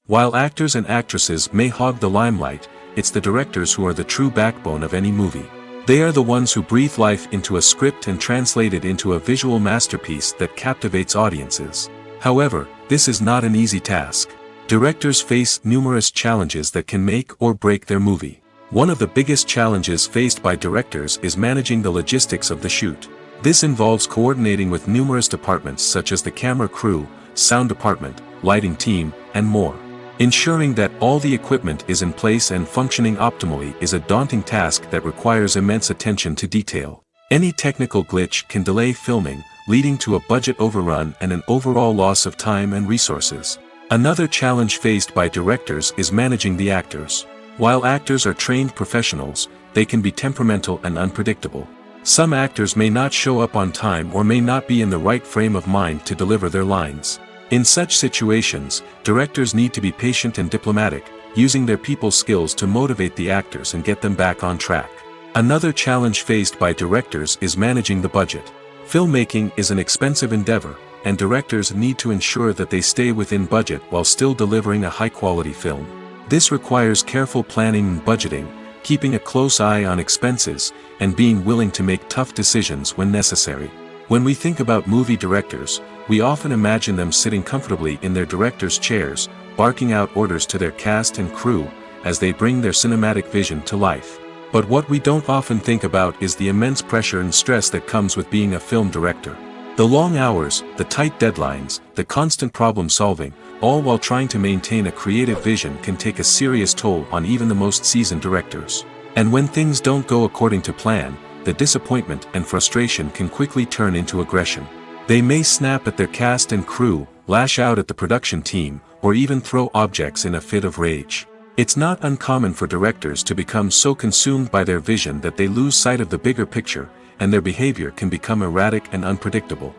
While actors and actresses may hog the limelight, it's the directors who are the true backbone of any movie. They are the ones who breathe life into a script and translate it into a visual masterpiece that captivates audiences. However, this is not an easy task. Directors face numerous challenges that can make or break their movie. One of the biggest challenges faced by directors is managing the logistics of the shoot. This involves coordinating with numerous departments such as the camera crew, sound department, lighting team, and more. Ensuring that all the equipment is in place and functioning optimally is a daunting task that requires immense attention to detail. Any technical glitch can delay filming, leading to a budget overrun and an overall loss of time and resources. Another challenge faced by directors is managing the actors. While actors are trained professionals, they can be temperamental and unpredictable. Some actors may not show up on time or may not be in the right frame of mind to deliver their lines. In such situations, directors need to be patient and diplomatic, using their people skills to motivate the actors and get them back on track. Another challenge faced by directors is managing the budget. Filmmaking is an expensive endeavor, and directors need to ensure that they stay within budget while still delivering a high-quality film. This requires careful planning and budgeting, keeping a close eye on expenses, and being willing to make tough decisions when necessary. When we think about movie directors, we often imagine them sitting comfortably in their director's chairs, barking out orders to their cast and crew, as they bring their cinematic vision to life. But what we don't often think about is the immense pressure and stress that comes with being a film director. The long hours, the tight deadlines, the constant problem solving, all while trying to maintain a creative vision can take a serious toll on even the most seasoned directors. And when things don't go according to plan, the disappointment and frustration can quickly turn into aggression. They may snap at their cast and crew, lash out at the production team, or even throw objects in a fit of rage. It's not uncommon for directors to become so consumed by their vision that they lose sight of the bigger picture, and their behavior can become erratic and unpredictable.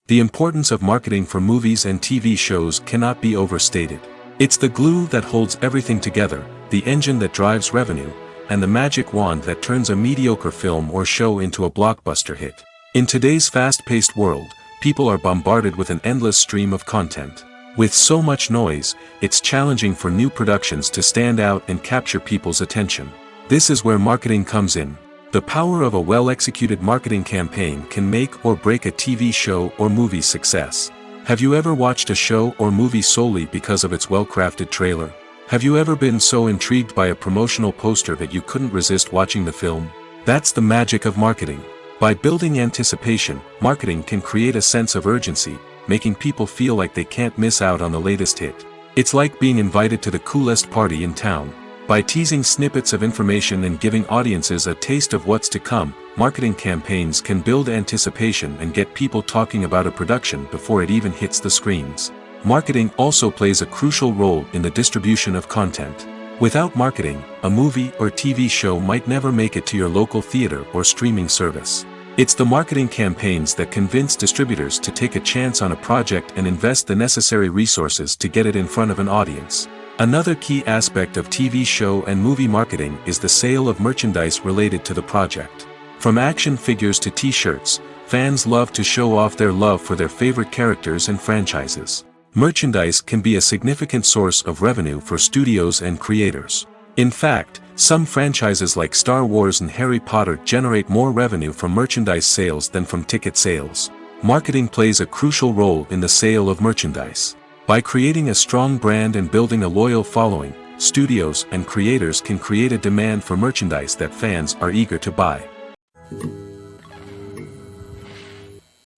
The importance of marketing for movies and TV shows cannot be overstated. It's the glue that holds everything together, the engine that drives revenue, and the magic wand that turns a mediocre film or show into a blockbuster hit. In today's fast-paced world, people are bombarded with an endless stream of content. With so much noise, it's challenging for new productions to stand out and capture people's attention. This is where marketing comes in. The power of a well-executed marketing campaign can make or break a TV show or movie's success. Have you ever watched a show or movie solely because of its well-crafted trailer? Have you ever been so intrigued by a promotional poster that you couldn't resist watching the film? That's the magic of marketing. By building anticipation, marketing can create a sense of urgency, making people feel like they can't miss out on the latest hit. It's like being invited to the coolest party in town. By teasing snippets of information and giving audiences a taste of what's to come, marketing campaigns can build anticipation and get people talking about a production before it even hits the screens. Marketing also plays a crucial role in the distribution of content. Without marketing, a movie or TV show might never make it to your local theater or streaming service. It's the marketing campaigns that convince distributors to take a chance on a project and invest the necessary resources to get it in front of an audience. Another key aspect of TV show and movie marketing is the sale of merchandise related to the project. From action figures to t-shirts, fans love to show off their love for their favorite characters and franchises. Merchandise can be a significant source of revenue for studios and creators. In fact, some franchises like Star Wars and Harry Potter generate more revenue from merchandise sales than from ticket sales. Marketing plays a crucial role in the sale of merchandise. By creating a strong brand and building a loyal following, studios and creators can create a demand for merchandise that fans are eager to buy.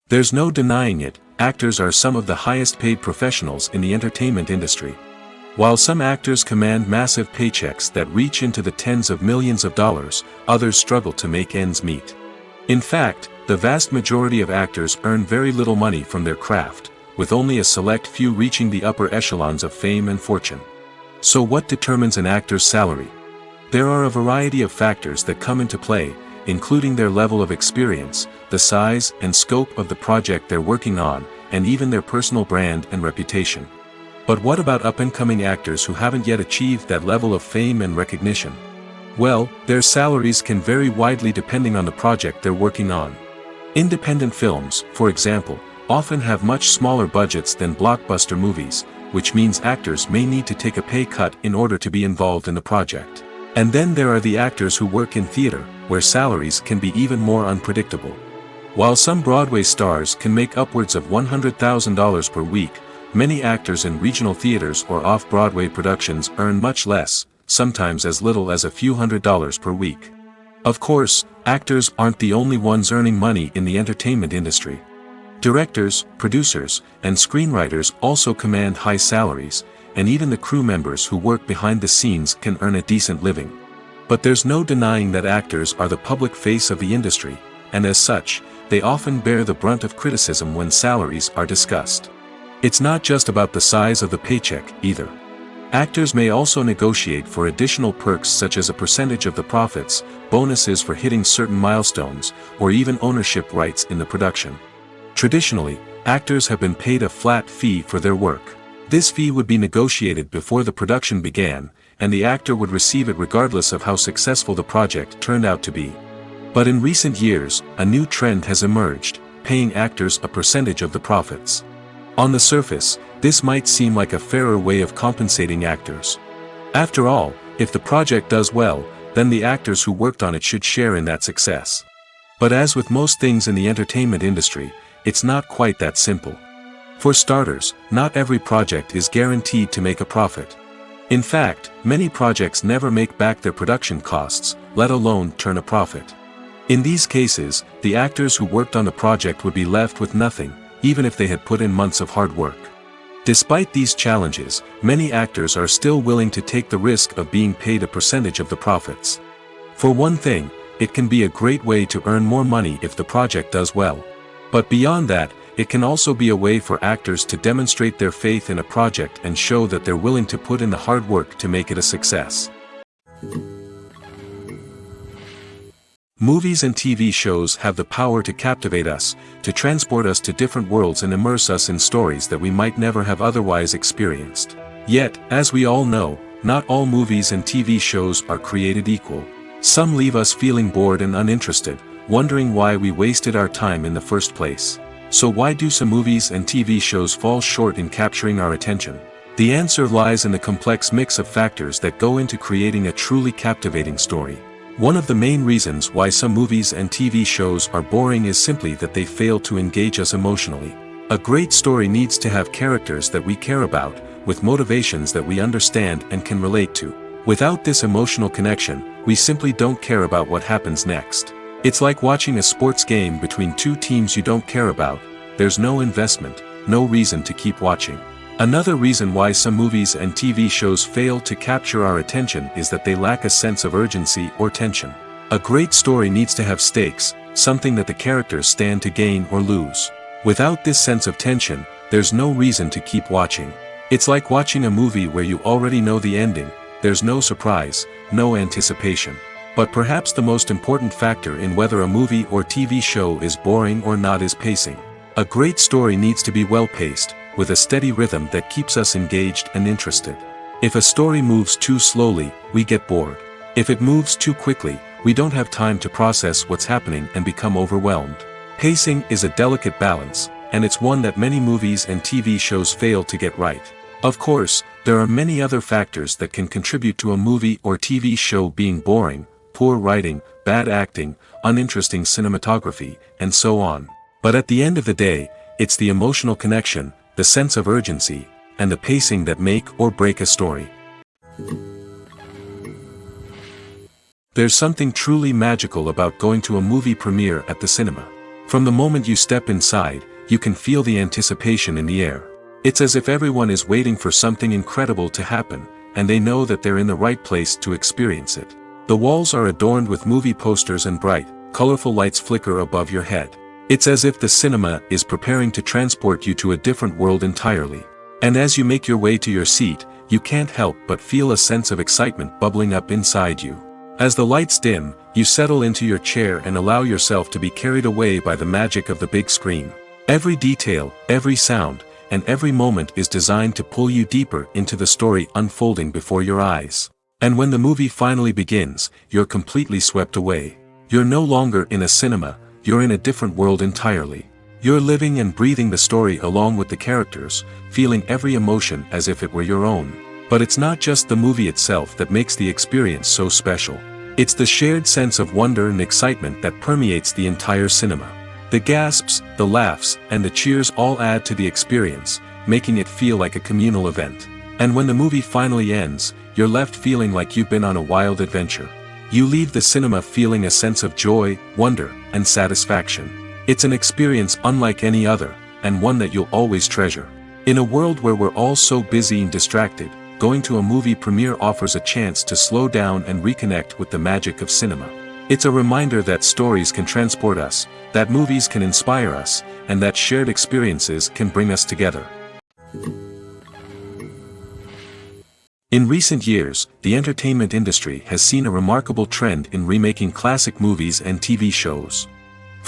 There's no denying it, actors are some of the highest paid professionals in the entertainment industry. While some actors command massive paychecks that reach into the tens of millions of dollars, others struggle to make ends meet. In fact, the vast majority of actors earn very little money from their craft, with only a select few reaching the upper echelons of fame and fortune. So what determines an actor's salary? There are a variety of factors that come into play, including their level of experience, the size and scope of the project they're working on, and even their personal brand and reputation. But what about up-and-coming actors who haven't yet achieved that level of fame and recognition? Well, their salaries can vary widely depending on the project they're working on. Independent films, for example, often have much smaller budgets than blockbuster movies, which means actors may need to take a pay cut in order to be involved in the project. And then there are the actors who work in theater, where salaries can be even more unpredictable. While some Broadway stars can make upwards of $100,000 per week, many actors in regional theaters or off-Broadway productions earn much less, sometimes as little as a few $100s per week. Of course, actors aren't the only ones earning money in the entertainment industry. Directors, producers, and screenwriters also command high salaries, and even the crew members who work behind the scenes can earn a decent living. But there's no denying that actors are the public face of the industry, and as such, they often bear the brunt of criticism when salaries are discussed. It's not just about the size of the paycheck, either. Actors may also negotiate for additional perks such as a percentage of the profits, bonuses for hitting certain milestones, or even ownership rights in the production. Traditionally, actors have been paid a flat fee for their work. This fee would be negotiated before the production began, and the actor would receive it regardless of how successful the project turned out to be. But in recent years, a new trend has emerged, paying actors a percentage of the profits. On the surface, this might seem like a fairer way of compensating actors. After all, if the project does well, then the actors who worked on it should share in that success. But as with most things in the entertainment industry, it's not quite that simple. For starters, not every project is guaranteed to make a profit. In fact, many projects never make back their production costs, let alone turn a profit. In these cases, the actors who worked on the project would be left with nothing, even if they had put in months of hard work. Despite these challenges, many actors are still willing to take the risk of being paid a percentage of the profits. For one thing, it can be a great way to earn more money if the project does well. But beyond that, it can also be a way for actors to demonstrate their faith in a project and show that they're willing to put in the hard work to make it a success. Movies and TV shows have the power to captivate us, to transport us to different worlds and immerse us in stories that we might never have otherwise experienced. Yet, as we all know, not all movies and TV shows are created equal. Some leave us feeling bored and uninterested, wondering why we wasted our time in the first place. So why do some movies and TV shows fall short in capturing our attention? The answer lies in the complex mix of factors that go into creating a truly captivating story. One of the main reasons why some movies and TV shows are boring is simply that they fail to engage us emotionally. A great story needs to have characters that we care about, with motivations that we understand and can relate to. Without this emotional connection, we simply don't care about what happens next. It's like watching a sports game between two teams you don't care about. There's no investment, no reason to keep watching. Another reason why some movies and TV shows fail to capture our attention is that they lack a sense of urgency or tension. A great story needs to have stakes, something that the characters stand to gain or lose. Without this sense of tension, there's no reason to keep watching. It's like watching a movie where you already know the ending, there's no surprise, no anticipation. But perhaps the most important factor in whether a movie or TV show is boring or not is pacing. A great story needs to be well-paced, with a steady rhythm that keeps us engaged and interested. If a story moves too slowly, we get bored. If it moves too quickly, we don't have time to process what's happening and become overwhelmed. Pacing is a delicate balance, and it's one that many movies and TV shows fail to get right. Of course, there are many other factors that can contribute to a movie or TV show being boring: poor writing, bad acting, uninteresting cinematography, and so on. But at the end of the day, it's the emotional connection, the sense of urgency, and the pacing that make or break a story. There's something truly magical about going to a movie premiere at the cinema. From the moment you step inside, you can feel the anticipation in the air. It's as if everyone is waiting for something incredible to happen, and they know that they're in the right place to experience it. The walls are adorned with movie posters and bright, colorful lights flicker above your head. It's as if the cinema is preparing to transport you to a different world entirely. And as you make your way to your seat, you can't help but feel a sense of excitement bubbling up inside you. As the lights dim, you settle into your chair and allow yourself to be carried away by the magic of the big screen. Every detail, every sound, and every moment is designed to pull you deeper into the story unfolding before your eyes. And when the movie finally begins, you're completely swept away. You're no longer in a cinema, you're in a different world entirely. You're living and breathing the story along with the characters, feeling every emotion as if it were your own. But it's not just the movie itself that makes the experience so special. It's the shared sense of wonder and excitement that permeates the entire cinema. The gasps, the laughs, and the cheers all add to the experience, making it feel like a communal event. And when the movie finally ends, you're left feeling like you've been on a wild adventure. You leave the cinema feeling a sense of joy, wonder, and satisfaction. It's an experience unlike any other, and one that you'll always treasure. In a world where we're all so busy and distracted, going to a movie premiere offers a chance to slow down and reconnect with the magic of cinema. It's a reminder that stories can transport us, that movies can inspire us, and that shared experiences can bring us together. In recent years, the entertainment industry has seen a remarkable trend in remaking classic movies and TV shows.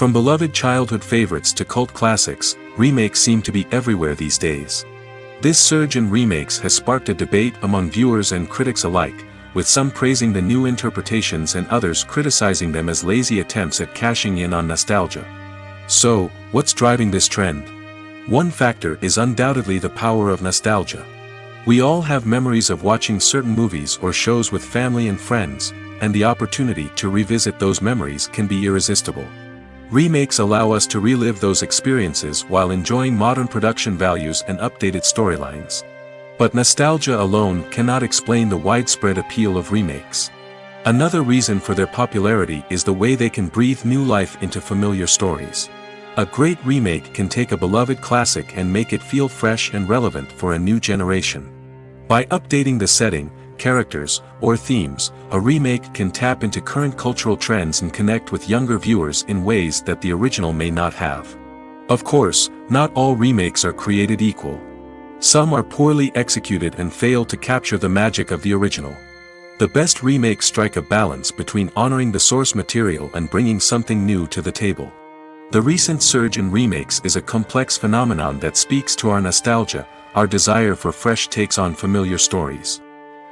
From beloved childhood favorites to cult classics, remakes seem to be everywhere these days. This surge in remakes has sparked a debate among viewers and critics alike, with some praising the new interpretations and others criticizing them as lazy attempts at cashing in on nostalgia. So, what's driving this trend? One factor is undoubtedly the power of nostalgia. We all have memories of watching certain movies or shows with family and friends, and the opportunity to revisit those memories can be irresistible. Remakes allow us to relive those experiences while enjoying modern production values and updated storylines. But nostalgia alone cannot explain the widespread appeal of remakes. Another reason for their popularity is the way they can breathe new life into familiar stories. A great remake can take a beloved classic and make it feel fresh and relevant for a new generation. By updating the setting, characters, or themes, a remake can tap into current cultural trends and connect with younger viewers in ways that the original may not have. Of course, not all remakes are created equal. Some are poorly executed and fail to capture the magic of the original. The best remakes strike a balance between honoring the source material and bringing something new to the table. The recent surge in remakes is a complex phenomenon that speaks to our nostalgia, our desire for fresh takes on familiar stories.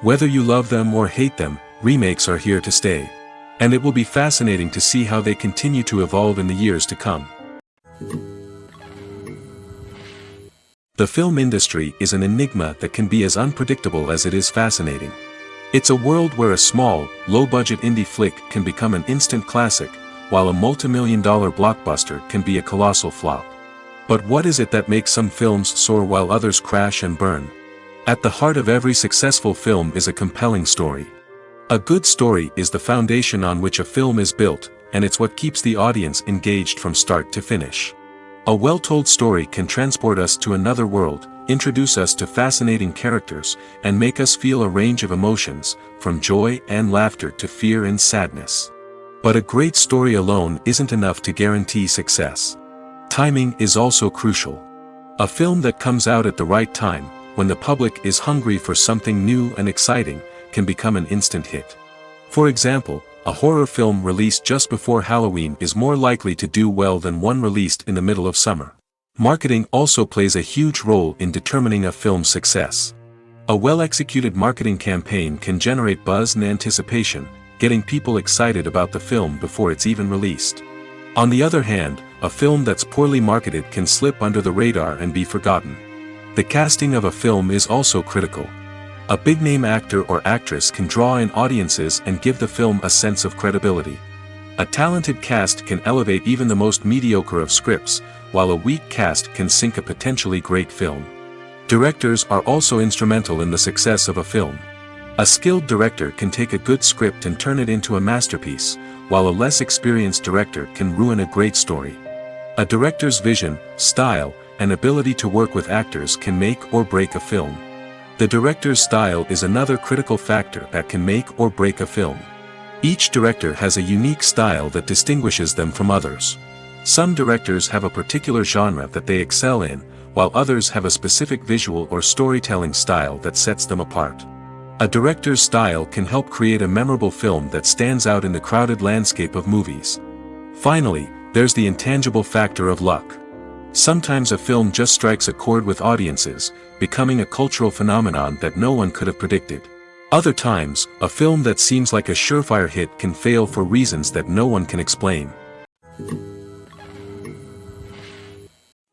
Whether you love them or hate them, remakes are here to stay. And it will be fascinating to see how they continue to evolve in the years to come. The film industry is an enigma that can be as unpredictable as it is fascinating. It's a world where a small, low-budget indie flick can become an instant classic, while a multi-million-dollar blockbuster can be a colossal flop. But what is it that makes some films soar while others crash and burn? At the heart of every successful film is a compelling story. A good story is the foundation on which a film is built, and it's what keeps the audience engaged from start to finish. A well-told story can transport us to another world, introduce us to fascinating characters, and make us feel a range of emotions, from joy and laughter to fear and sadness. But a great story alone isn't enough to guarantee success. Timing is also crucial. A film that comes out at the right time, when the public is hungry for something new and exciting, can become an instant hit. For example, a horror film released just before Halloween is more likely to do well than one released in the middle of summer. Marketing also plays a huge role in determining a film's success. A well-executed marketing campaign can generate buzz and anticipation, getting people excited about the film before it's even released. On the other hand, a film that's poorly marketed can slip under the radar and be forgotten. The casting of a film is also critical. A big-name actor or actress can draw in audiences and give the film a sense of credibility. A talented cast can elevate even the most mediocre of scripts, while a weak cast can sink a potentially great film. Directors are also instrumental in the success of a film. A skilled director can take a good script and turn it into a masterpiece, while a less experienced director can ruin a great story. A director's vision, style, and ability to work with actors can make or break a film. The director's style is another critical factor that can make or break a film. Each director has a unique style that distinguishes them from others. Some directors have a particular genre that they excel in, while others have a specific visual or storytelling style that sets them apart. A director's style can help create a memorable film that stands out in the crowded landscape of movies. Finally, there's the intangible factor of luck. Sometimes a film just strikes a chord with audiences, becoming a cultural phenomenon that no one could have predicted. Other times, a film that seems like a surefire hit can fail for reasons that no one can explain.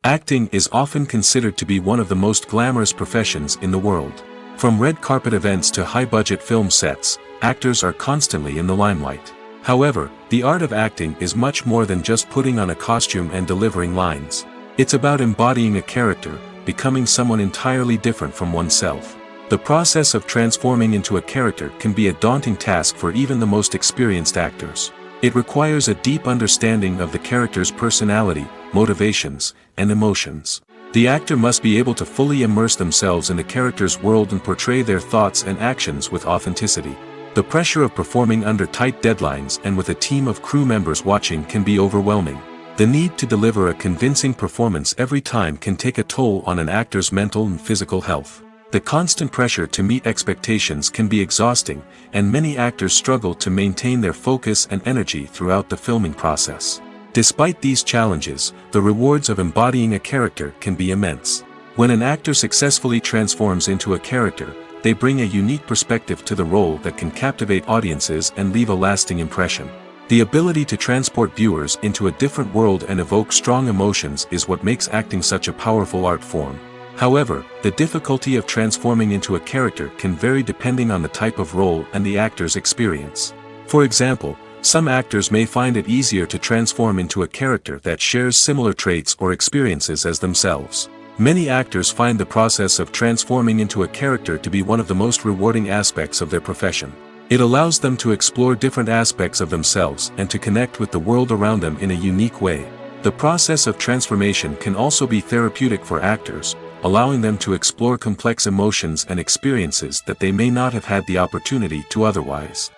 Acting is often considered to be one of the most glamorous professions in the world. From red carpet events to high-budget film sets, actors are constantly in the limelight. However, the art of acting is much more than just putting on a costume and delivering lines. It's about embodying a character, becoming someone entirely different from oneself. The process of transforming into a character can be a daunting task for even the most experienced actors. It requires a deep understanding of the character's personality, motivations, and emotions. The actor must be able to fully immerse themselves in the character's world and portray their thoughts and actions with authenticity. The pressure of performing under tight deadlines and with a team of crew members watching can be overwhelming. The need to deliver a convincing performance every time can take a toll on an actor's mental and physical health. The constant pressure to meet expectations can be exhausting, and many actors struggle to maintain their focus and energy throughout the filming process. Despite these challenges, the rewards of embodying a character can be immense. When an actor successfully transforms into a character, they bring a unique perspective to the role that can captivate audiences and leave a lasting impression. The ability to transport viewers into a different world and evoke strong emotions is what makes acting such a powerful art form. However, the difficulty of transforming into a character can vary depending on the type of role and the actor's experience. For example, some actors may find it easier to transform into a character that shares similar traits or experiences as themselves. Many actors find the process of transforming into a character to be one of the most rewarding aspects of their profession. It allows them to explore different aspects of themselves and to connect with the world around them in a unique way. The process of transformation can also be therapeutic for actors, allowing them to explore complex emotions and experiences that they may not have had the opportunity to otherwise.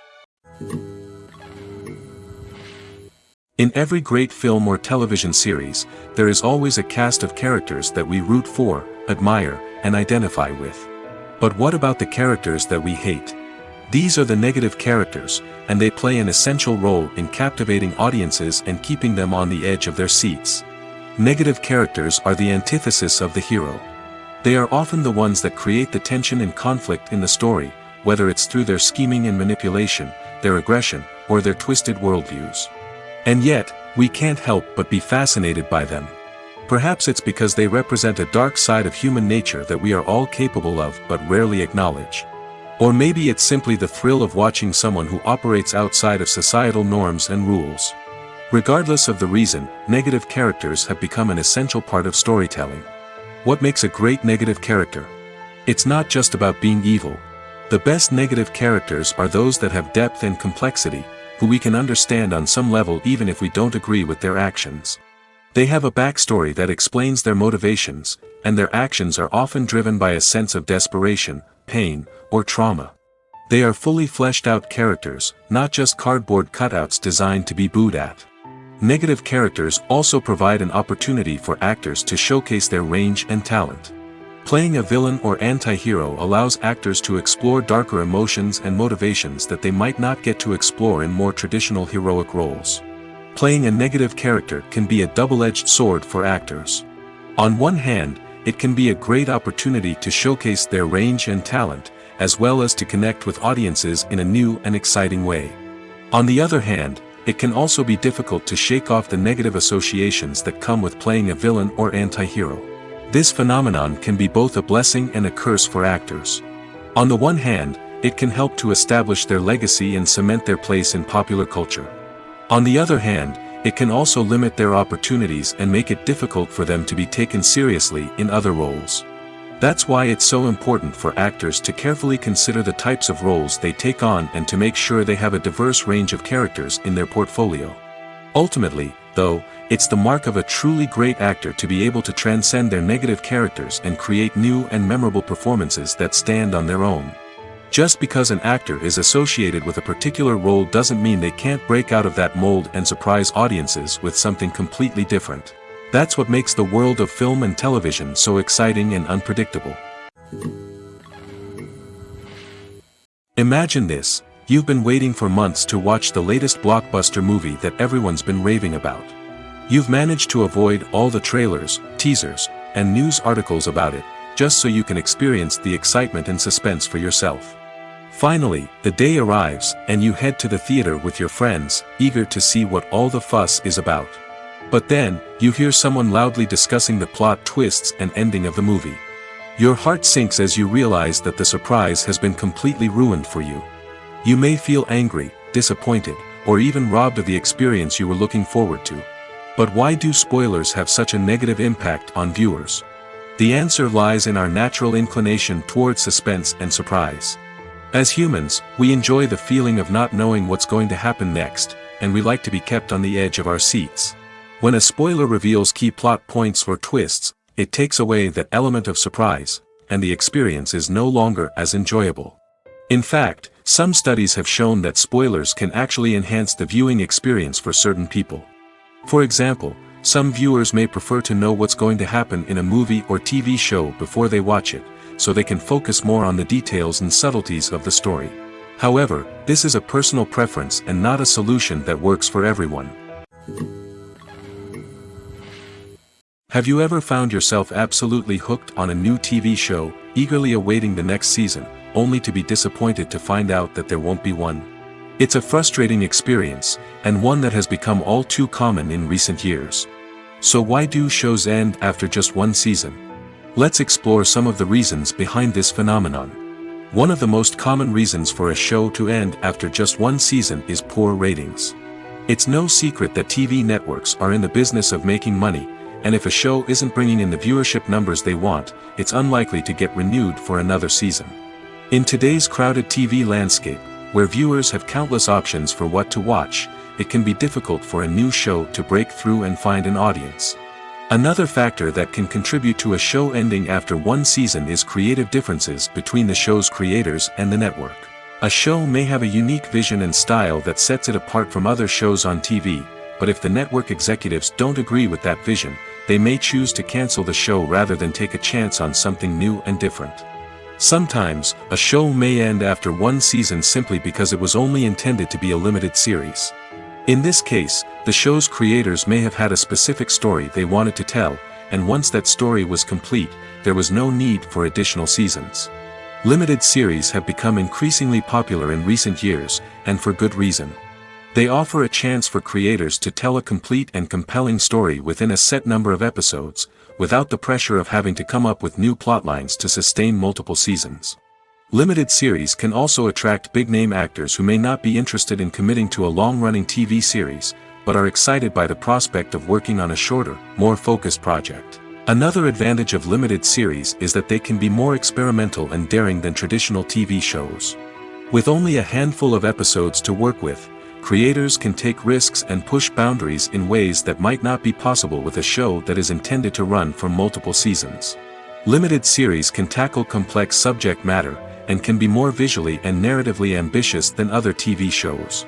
In every great film or television series, there is always a cast of characters that we root for, admire, and identify with. But what about the characters that we hate? These are the negative characters, and they play an essential role in captivating audiences and keeping them on the edge of their seats. Negative characters are the antithesis of the hero. They are often the ones that create the tension and conflict in the story, whether it's through their scheming and manipulation, their aggression, or their twisted worldviews. And yet, we can't help but be fascinated by them. Perhaps it's because they represent a dark side of human nature that we are all capable of but rarely acknowledge. Or maybe it's simply the thrill of watching someone who operates outside of societal norms and rules. Regardless of the reason, negative characters have become an essential part of storytelling. What makes a great negative character? It's not just about being evil. The best negative characters are those that have depth and complexity, who we can understand on some level even if we don't agree with their actions. They have a backstory that explains their motivations, and their actions are often driven by a sense of desperation, pain, or trauma. They are fully fleshed out characters, not just cardboard cutouts designed to be booed at. Negative characters also provide an opportunity for actors to showcase their range and talent. Playing a villain or anti-hero allows actors to explore darker emotions and motivations that they might not get to explore in more traditional heroic roles. Playing a negative character can be a double-edged sword for actors. On one hand, it can be a great opportunity to showcase their range and talent, as well as to connect with audiences in a new and exciting way. On the other hand, it can also be difficult to shake off the negative associations that come with playing a villain or anti-hero. This phenomenon can be both a blessing and a curse for actors. On the one hand, it can help to establish their legacy and cement their place in popular culture. On the other hand, it can also limit their opportunities and make it difficult for them to be taken seriously in other roles. That's why it's so important for actors to carefully consider the types of roles they take on and to make sure they have a diverse range of characters in their portfolio. Ultimately, though, it's the mark of a truly great actor to be able to transcend their negative characters and create new and memorable performances that stand on their own. Just because an actor is associated with a particular role doesn't mean they can't break out of that mold and surprise audiences with something completely different. That's what makes the world of film and television so exciting and unpredictable. Imagine this: you've been waiting for months to watch the latest blockbuster movie that everyone's been raving about. You've managed to avoid all the trailers, teasers, and news articles about it, just so you can experience the excitement and suspense for yourself. Finally, the day arrives, and you head to the theater with your friends, eager to see what all the fuss is about. But then, you hear someone loudly discussing the plot twists and ending of the movie. Your heart sinks as you realize that the surprise has been completely ruined for you. You may feel angry, disappointed, or even robbed of the experience you were looking forward to. But why do spoilers have such a negative impact on viewers? The answer lies in our natural inclination toward suspense and surprise. As humans, we enjoy the feeling of not knowing what's going to happen next, and we like to be kept on the edge of our seats. When a spoiler reveals key plot points or twists, it takes away that element of surprise, and the experience is no longer as enjoyable. In fact, some studies have shown that spoilers can actually enhance the viewing experience for certain people. For example, some viewers may prefer to know what's going to happen in a movie or TV show before they watch it, so they can focus more on the details and subtleties of the story. However, this is a personal preference and not a solution that works for everyone. Have you ever found yourself absolutely hooked on a new TV show, eagerly awaiting the next season, only to be disappointed to find out that there won't be one? It's a frustrating experience, and one that has become all too common in recent years. So why do shows end after just one season? Let's explore some of the reasons behind this phenomenon. One of the most common reasons for a show to end after just one season is poor ratings. It's no secret that TV networks are in the business of making money, and if a show isn't bringing in the viewership numbers they want, it's unlikely to get renewed for another season. In today's crowded TV landscape, where viewers have countless options for what to watch, it can be difficult for a new show to break through and find an audience. Another factor that can contribute to a show ending after one season is creative differences between the show's creators and the network. A show may have a unique vision and style that sets it apart from other shows on TV, but if the network executives don't agree with that vision, they may choose to cancel the show rather than take a chance on something new and different. Sometimes, a show may end after one season simply because it was only intended to be a limited series. In this case, the show's creators may have had a specific story they wanted to tell, and once that story was complete, there was no need for additional seasons. Limited series have become increasingly popular in recent years, and for good reason. They offer a chance for creators to tell a complete and compelling story within a set number of episodes, without the pressure of having to come up with new plotlines to sustain multiple seasons. Limited series can also attract big-name actors who may not be interested in committing to a long-running TV series, but are excited by the prospect of working on a shorter, more focused project. Another advantage of limited series is that they can be more experimental and daring than traditional TV shows. With only a handful of episodes to work with, creators can take risks and push boundaries in ways that might not be possible with a show that is intended to run for multiple seasons. Limited series can tackle complex subject matter, and can be more visually and narratively ambitious than other TV shows.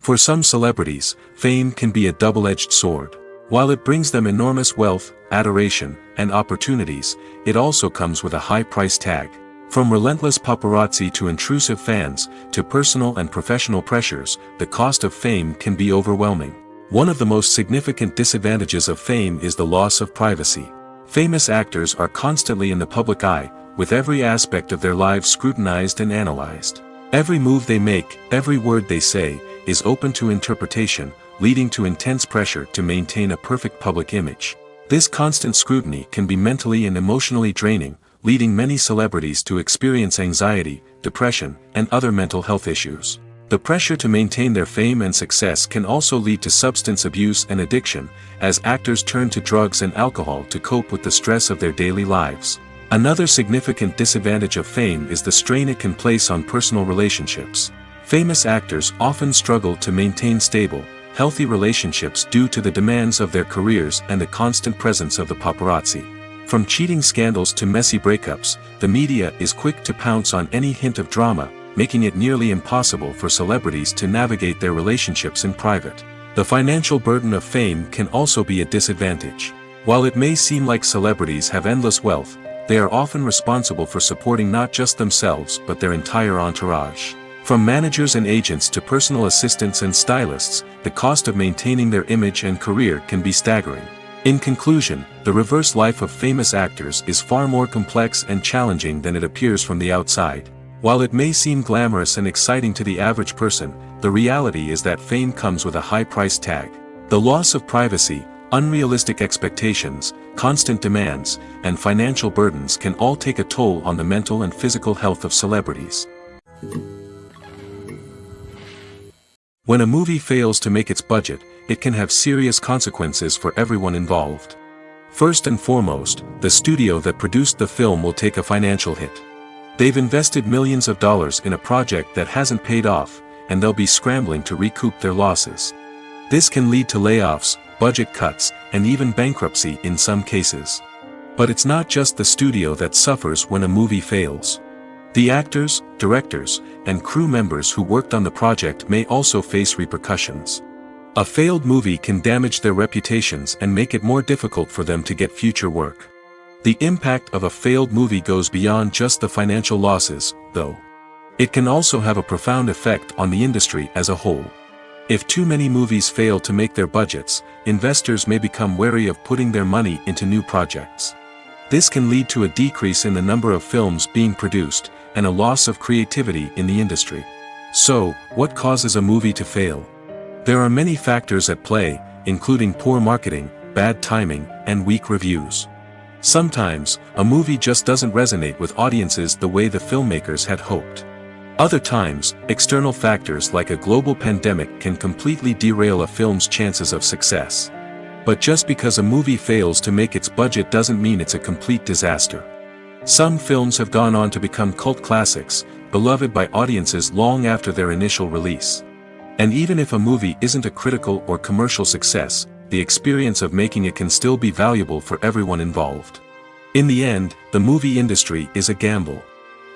For some celebrities, fame can be a double-edged sword. While it brings them enormous wealth, adoration, and opportunities, it also comes with a high price tag. From relentless paparazzi to intrusive fans, to personal and professional pressures, the cost of fame can be overwhelming. One of the most significant disadvantages of fame is the loss of privacy. Famous actors are constantly in the public eye, with every aspect of their lives scrutinized and analyzed. Every move they make, every word they say, is open to interpretation, leading to intense pressure to maintain a perfect public image. This constant scrutiny can be mentally and emotionally draining, leading many celebrities to experience anxiety, depression, and other mental health issues. The pressure to maintain their fame and success can also lead to substance abuse and addiction, as actors turn to drugs and alcohol to cope with the stress of their daily lives. Another significant disadvantage of fame is the strain it can place on personal relationships. Famous actors often struggle to maintain stable, healthy relationships due to the demands of their careers and the constant presence of the paparazzi. From cheating scandals to messy breakups, the media is quick to pounce on any hint of drama, making it nearly impossible for celebrities to navigate their relationships in private. The financial burden of fame can also be a disadvantage. While it may seem like celebrities have endless wealth, they are often responsible for supporting not just themselves but their entire entourage. From managers and agents to personal assistants and stylists, the cost of maintaining their image and career can be staggering. In conclusion, the reverse life of famous actors is far more complex and challenging than it appears from the outside. While it may seem glamorous and exciting to the average person, the reality is that fame comes with a high price tag. The loss of privacy, unrealistic expectations, constant demands, and financial burdens can all take a toll on the mental and physical health of celebrities. When a movie fails to make its budget, it can have serious consequences for everyone involved. First and foremost, the studio that produced the film will take a financial hit. They've invested millions of dollars in a project that hasn't paid off, and they'll be scrambling to recoup their losses. This can lead to layoffs, budget cuts, and even bankruptcy in some cases. But it's not just the studio that suffers when a movie fails. The actors, directors, and crew members who worked on the project may also face repercussions. A failed movie can damage their reputations and make it more difficult for them to get future work. The impact of a failed movie goes beyond just the financial losses, though. It can also have a profound effect on the industry as a whole. If too many movies fail to make their budgets, investors may become wary of putting their money into new projects. This can lead to a decrease in the number of films being produced, and a loss of creativity in the industry. So, what causes a movie to fail? There are many factors at play, including poor marketing, bad timing, and weak reviews. Sometimes, a movie just doesn't resonate with audiences the way the filmmakers had hoped. Other times, external factors like a global pandemic can completely derail a film's chances of success. But just because a movie fails to make its budget doesn't mean it's a complete disaster. Some films have gone on to become cult classics, beloved by audiences long after their initial release. And even if a movie isn't a critical or commercial success, the experience of making it can still be valuable for everyone involved. In the end, the movie industry is a gamble.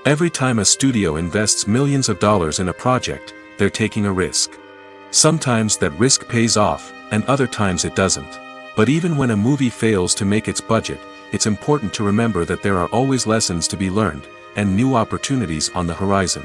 Every time a studio invests millions of dollars in a project, they're taking a risk. Sometimes that risk pays off, and other times it doesn't. But even when a movie fails to make its budget, it's important to remember that there are always lessons to be learned, and new opportunities on the horizon.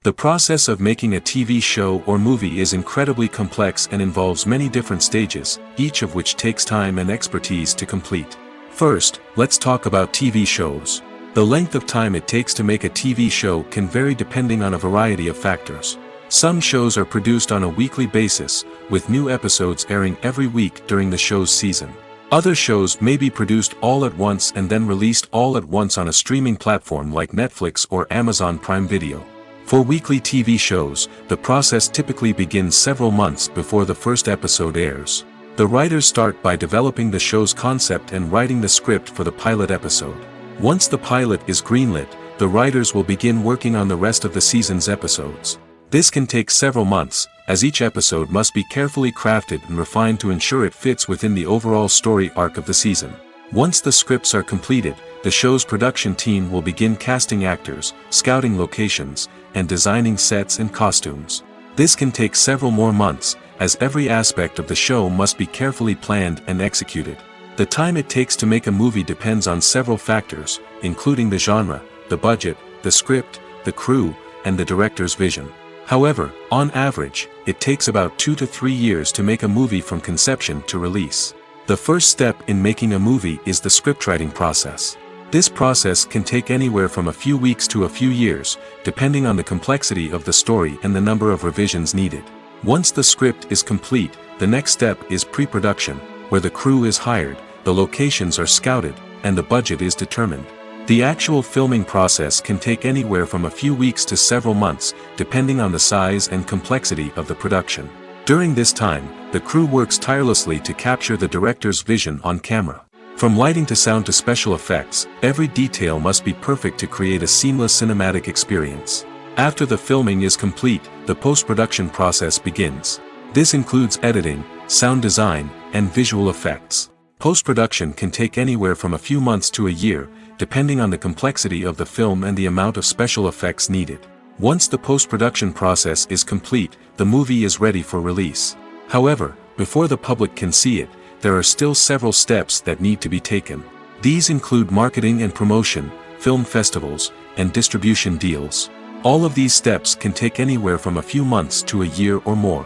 The process of making a TV show or movie is incredibly complex and involves many different stages, each of which takes time and expertise to complete. First, let's talk about TV shows. The length of time it takes to make a TV show can vary depending on a variety of factors. Some shows are produced on a weekly basis, with new episodes airing every week during the show's season. Other shows may be produced all at once and then released all at once on a streaming platform like Netflix or Amazon Prime Video. For weekly TV shows, the process typically begins several months before the first episode airs. The writers start by developing the show's concept and writing the script for the pilot episode. Once the pilot is greenlit, the writers will begin working on the rest of the season's episodes. This can take several months, as each episode must be carefully crafted and refined to ensure it fits within the overall story arc of the season. Once the scripts are completed, the show's production team will begin casting actors, scouting locations, and designing sets and costumes. This can take several more months, as every aspect of the show must be carefully planned and executed. The time it takes to make a movie depends on several factors, including the genre, the budget, the script, the crew, and the director's vision. However, on average, it takes about 2 to 3 years to make a movie from conception to release. The first step in making a movie is the scriptwriting process. This process can take anywhere from a few weeks to a few years, depending on the complexity of the story and the number of revisions needed. Once the script is complete, the next step is pre-production, where the crew is hired, the locations are scouted, and the budget is determined. The actual filming process can take anywhere from a few weeks to several months, depending on the size and complexity of the production. During this time, the crew works tirelessly to capture the director's vision on camera. From lighting to sound to special effects, every detail must be perfect to create a seamless cinematic experience. After the filming is complete, the post-production process begins. This includes editing, sound design, and visual effects. Post-production can take anywhere from a few months to a year, depending on the complexity of the film and the amount of special effects needed. Once the post-production process is complete, the movie is ready for release. However, before the public can see it, there are still several steps that need to be taken. These include marketing and promotion, film festivals, and distribution deals. All of these steps can take anywhere from a few months to a year or more.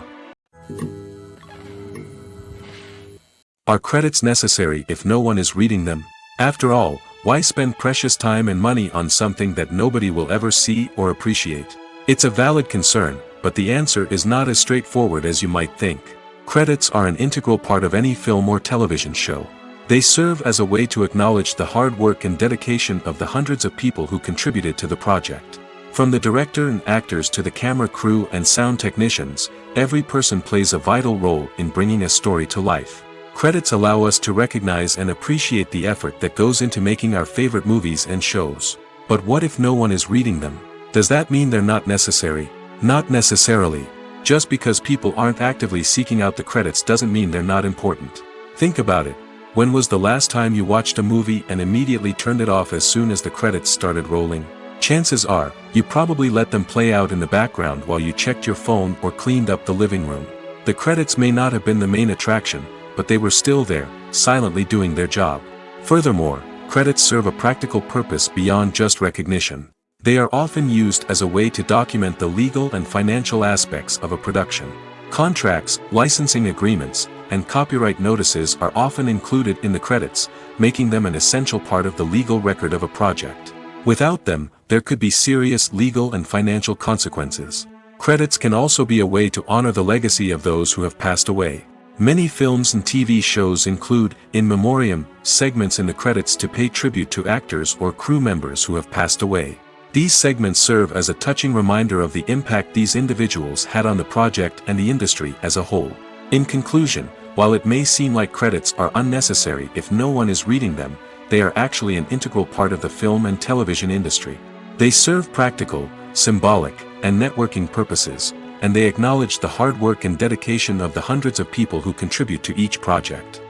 Are credits necessary if no one is reading them? After all, why spend precious time and money on something that nobody will ever see or appreciate? It's a valid concern, but the answer is not as straightforward as you might think. Credits are an integral part of any film or television show. They serve as a way to acknowledge the hard work and dedication of the hundreds of people who contributed to the project. From the director and actors to the camera crew and sound technicians, every person plays a vital role in bringing a story to life. Credits allow us to recognize and appreciate the effort that goes into making our favorite movies and shows. But what if no one is reading them? Does that mean they're not necessary? Not necessarily. Just because people aren't actively seeking out the credits doesn't mean they're not important. Think about it. When was the last time you watched a movie and immediately turned it off as soon as the credits started rolling? Chances are, you probably let them play out in the background while you checked your phone or cleaned up the living room. The credits may not have been the main attraction, but they were still there, silently doing their job. Furthermore, credits serve a practical purpose beyond just recognition. They are often used as a way to document the legal and financial aspects of a production. Contracts, licensing agreements, and copyright notices are often included in the credits, making them an essential part of the legal record of a project. Without them, there could be serious legal and financial consequences. Credits can also be a way to honor the legacy of those who have passed away. Many films and TV shows include, in memoriam, segments in the credits to pay tribute to actors or crew members who have passed away. These segments serve as a touching reminder of the impact these individuals had on the project and the industry as a whole. In conclusion, while it may seem like credits are unnecessary if no one is reading them, they are actually an integral part of the film and television industry. They serve practical, symbolic, and networking purposes, and they acknowledge the hard work and dedication of the hundreds of people who contribute to each project.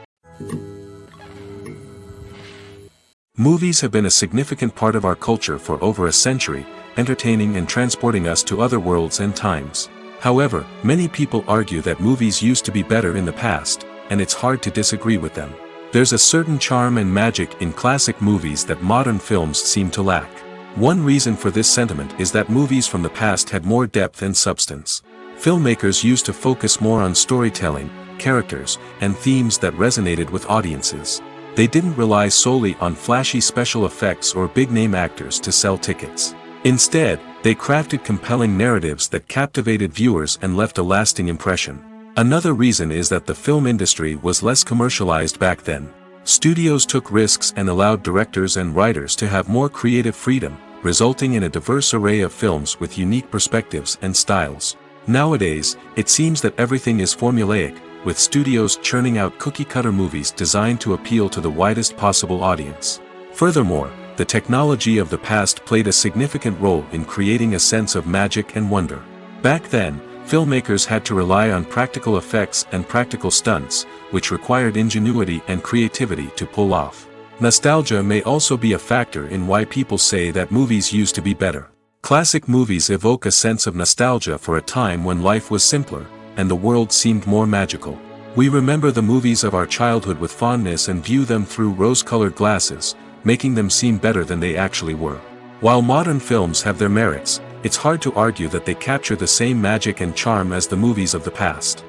Movies have been a significant part of our culture for over a century, entertaining and transporting us to other worlds and times. However, many people argue that movies used to be better in the past, and it's hard to disagree with them. There's a certain charm and magic in classic movies that modern films seem to lack. One reason for this sentiment is that movies from the past had more depth and substance. Filmmakers used to focus more on storytelling, characters, and themes that resonated with audiences. They didn't rely solely on flashy special effects or big-name actors to sell tickets. Instead, they crafted compelling narratives that captivated viewers and left a lasting impression. Another reason is that the film industry was less commercialized back then. Studios took risks and allowed directors and writers to have more creative freedom, resulting in a diverse array of films with unique perspectives and styles. Nowadays, it seems that everything is formulaic, with studios churning out cookie-cutter movies designed to appeal to the widest possible audience. Furthermore, the technology of the past played a significant role in creating a sense of magic and wonder. Back then, filmmakers had to rely on practical effects and practical stunts, which required ingenuity and creativity to pull off. Nostalgia may also be a factor in why people say that movies used to be better. Classic movies evoke a sense of nostalgia for a time when life was simpler, and the world seemed more magical. We remember the movies of our childhood with fondness and view them through rose-colored glasses, making them seem better than they actually were. While modern films have their merits, it's hard to argue that they capture the same magic and charm as the movies of the past.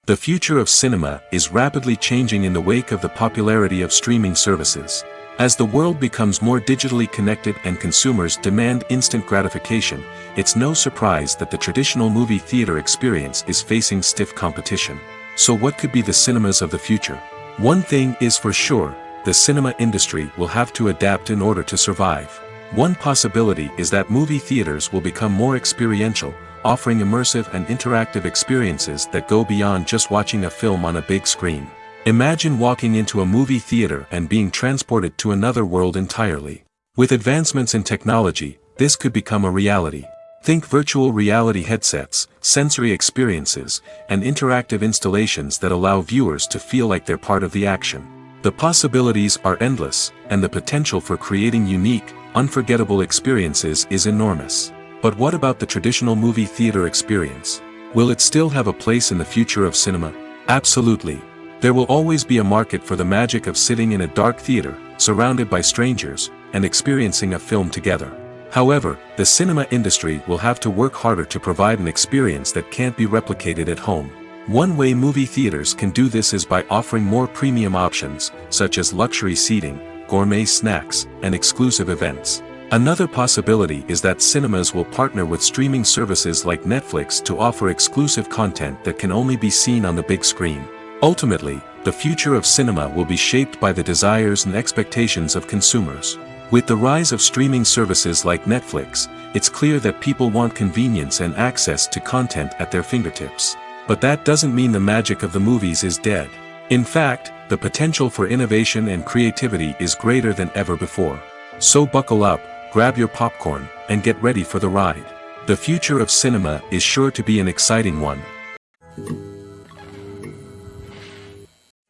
The future of cinema is rapidly changing in the wake of the popularity of streaming services. As the world becomes more digitally connected and consumers demand instant gratification, it's no surprise that the traditional movie theater experience is facing stiff competition. So what could be the cinemas of the future? One thing is for sure, the cinema industry will have to adapt in order to survive. One possibility is that movie theaters will become more experiential, offering immersive and interactive experiences that go beyond just watching a film on a big screen. Imagine walking into a movie theater and being transported to another world entirely. With advancements in technology, this could become a reality. Think virtual reality headsets, sensory experiences, and interactive installations that allow viewers to feel like they're part of the action. The possibilities are endless, and the potential for creating unique, unforgettable experiences is enormous. But what about the traditional movie theater experience? Will it still have a place in the future of cinema? Absolutely. There will always be a market for the magic of sitting in a dark theater, surrounded by strangers, and experiencing a film together. However, the cinema industry will have to work harder to provide an experience that can't be replicated at home. One way movie theaters can do this is by offering more premium options, such as luxury seating, gourmet snacks, and exclusive events. Another possibility is that cinemas will partner with streaming services like Netflix to offer exclusive content that can only be seen on the big screen. Ultimately, the future of cinema will be shaped by the desires and expectations of consumers. With the rise of streaming services like Netflix, it's clear that people want convenience and access to content at their fingertips. But that doesn't mean the magic of the movies is dead. In fact, the potential for innovation and creativity is greater than ever before. So buckle up, grab your popcorn, and get ready for the ride. The future of cinema is sure to be an exciting one.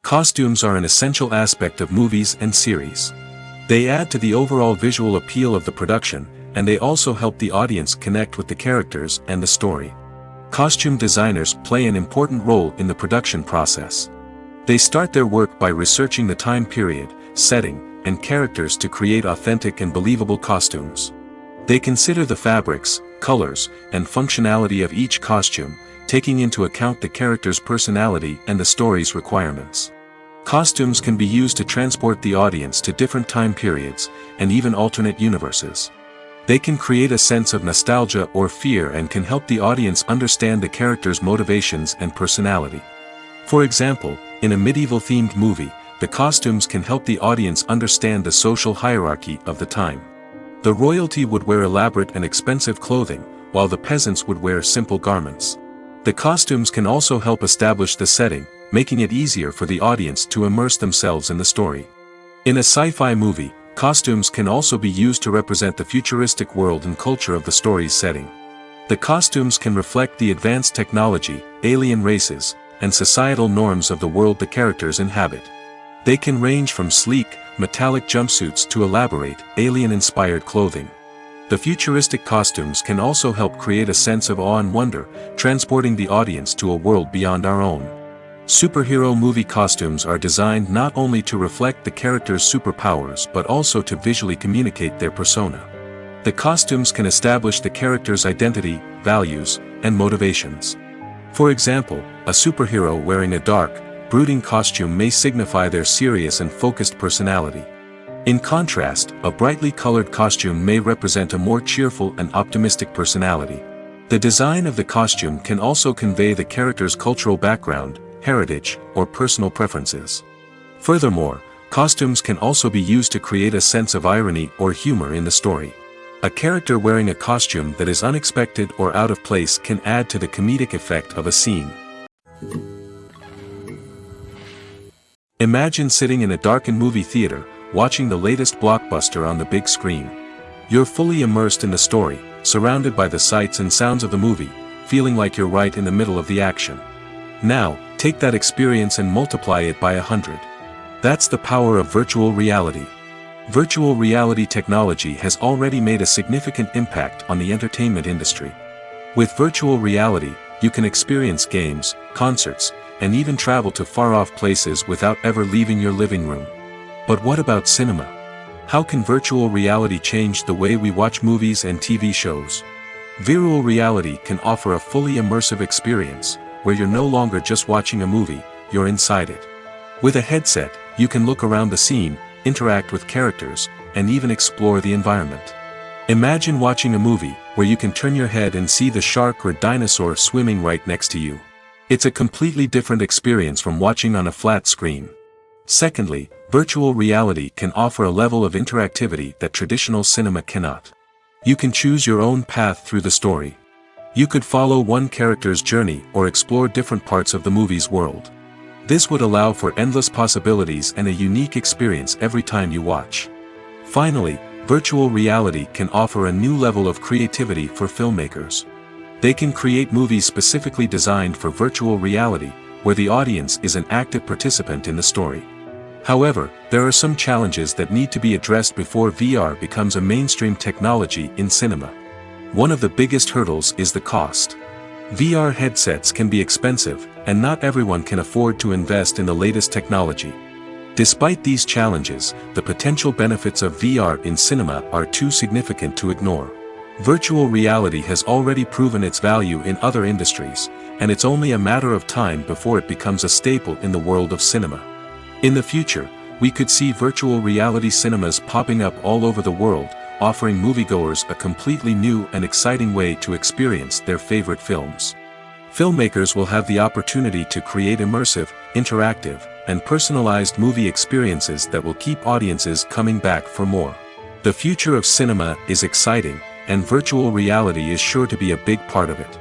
Costumes are an essential aspect of movies and series. They add to the overall visual appeal of the production, and they also help the audience connect with the characters and the story. Costume designers play an important role in the production process. They start their work by researching the time period, setting, and characters to create authentic and believable costumes. They consider the fabrics, colors, and functionality of each costume, taking into account the character's personality and the story's requirements. Costumes can be used to transport the audience to different time periods, and even alternate universes. They can create a sense of nostalgia or fear and can help the audience understand the character's motivations and personality. For example, in a medieval-themed movie, the costumes can help the audience understand the social hierarchy of the time. The royalty would wear elaborate and expensive clothing, while the peasants would wear simple garments. The costumes can also help establish the setting, making it easier for the audience to immerse themselves in the story. In a sci-fi movie, costumes can also be used to represent the futuristic world and culture of the story's setting. The costumes can reflect the advanced technology, alien races, and societal norms of the world the characters inhabit. They can range from sleek, metallic jumpsuits to elaborate, alien-inspired clothing. The futuristic costumes can also help create a sense of awe and wonder, transporting the audience to a world beyond our own. Superhero movie costumes are designed not only to reflect the character's superpowers but also to visually communicate their persona. The costumes can establish the character's identity, values, and motivations. For example, a superhero wearing a dark, brooding costume may signify their serious and focused personality. In contrast, a brightly colored costume may represent a more cheerful and optimistic personality. The design of the costume can also convey the character's cultural background, heritage, or personal preferences. Furthermore, costumes can also be used to create a sense of irony or humor in the story. A character wearing a costume that is unexpected or out of place can add to the comedic effect of a scene. Imagine sitting in a darkened movie theater, watching the latest blockbuster on the big screen. You're fully immersed in the story, surrounded by the sights and sounds of the movie, feeling like you're right in the middle of the action. Now, take that experience and multiply it by 100. That's the power of virtual reality. Virtual reality technology has already made a significant impact on the entertainment industry. With virtual reality, you can experience games, concerts, and even travel to far-off places without ever leaving your living room. But what about cinema? How can virtual reality change the way we watch movies and TV shows? Virtual reality can offer a fully immersive experience, where you're no longer just watching a movie, you're inside it. With a headset, you can look around the scene, interact with characters, and even explore the environment. Imagine watching a movie, where you can turn your head and see the shark or dinosaur swimming right next to you. It's a completely different experience from watching on a flat screen. Secondly, virtual reality can offer a level of interactivity that traditional cinema cannot. You can choose your own path through the story. You could follow one character's journey or explore different parts of the movie's world. This would allow for endless possibilities and a unique experience every time you watch. Finally, virtual reality can offer a new level of creativity for filmmakers. They can create movies specifically designed for virtual reality, where the audience is an active participant in the story. However, there are some challenges that need to be addressed before VR becomes a mainstream technology in cinema. One of the biggest hurdles is the cost. VR headsets can be expensive, and not everyone can afford to invest in the latest technology. Despite these challenges, the potential benefits of VR in cinema are too significant to ignore. Virtual reality has already proven its value in other industries, and it's only a matter of time before it becomes a staple in the world of cinema. In the future, we could see virtual reality cinemas popping up all over the world, offering moviegoers a completely new and exciting way to experience their favorite films. Filmmakers will have the opportunity to create immersive, interactive, and personalized movie experiences that will keep audiences coming back for more. The future of cinema is exciting, and virtual reality is sure to be a big part of it.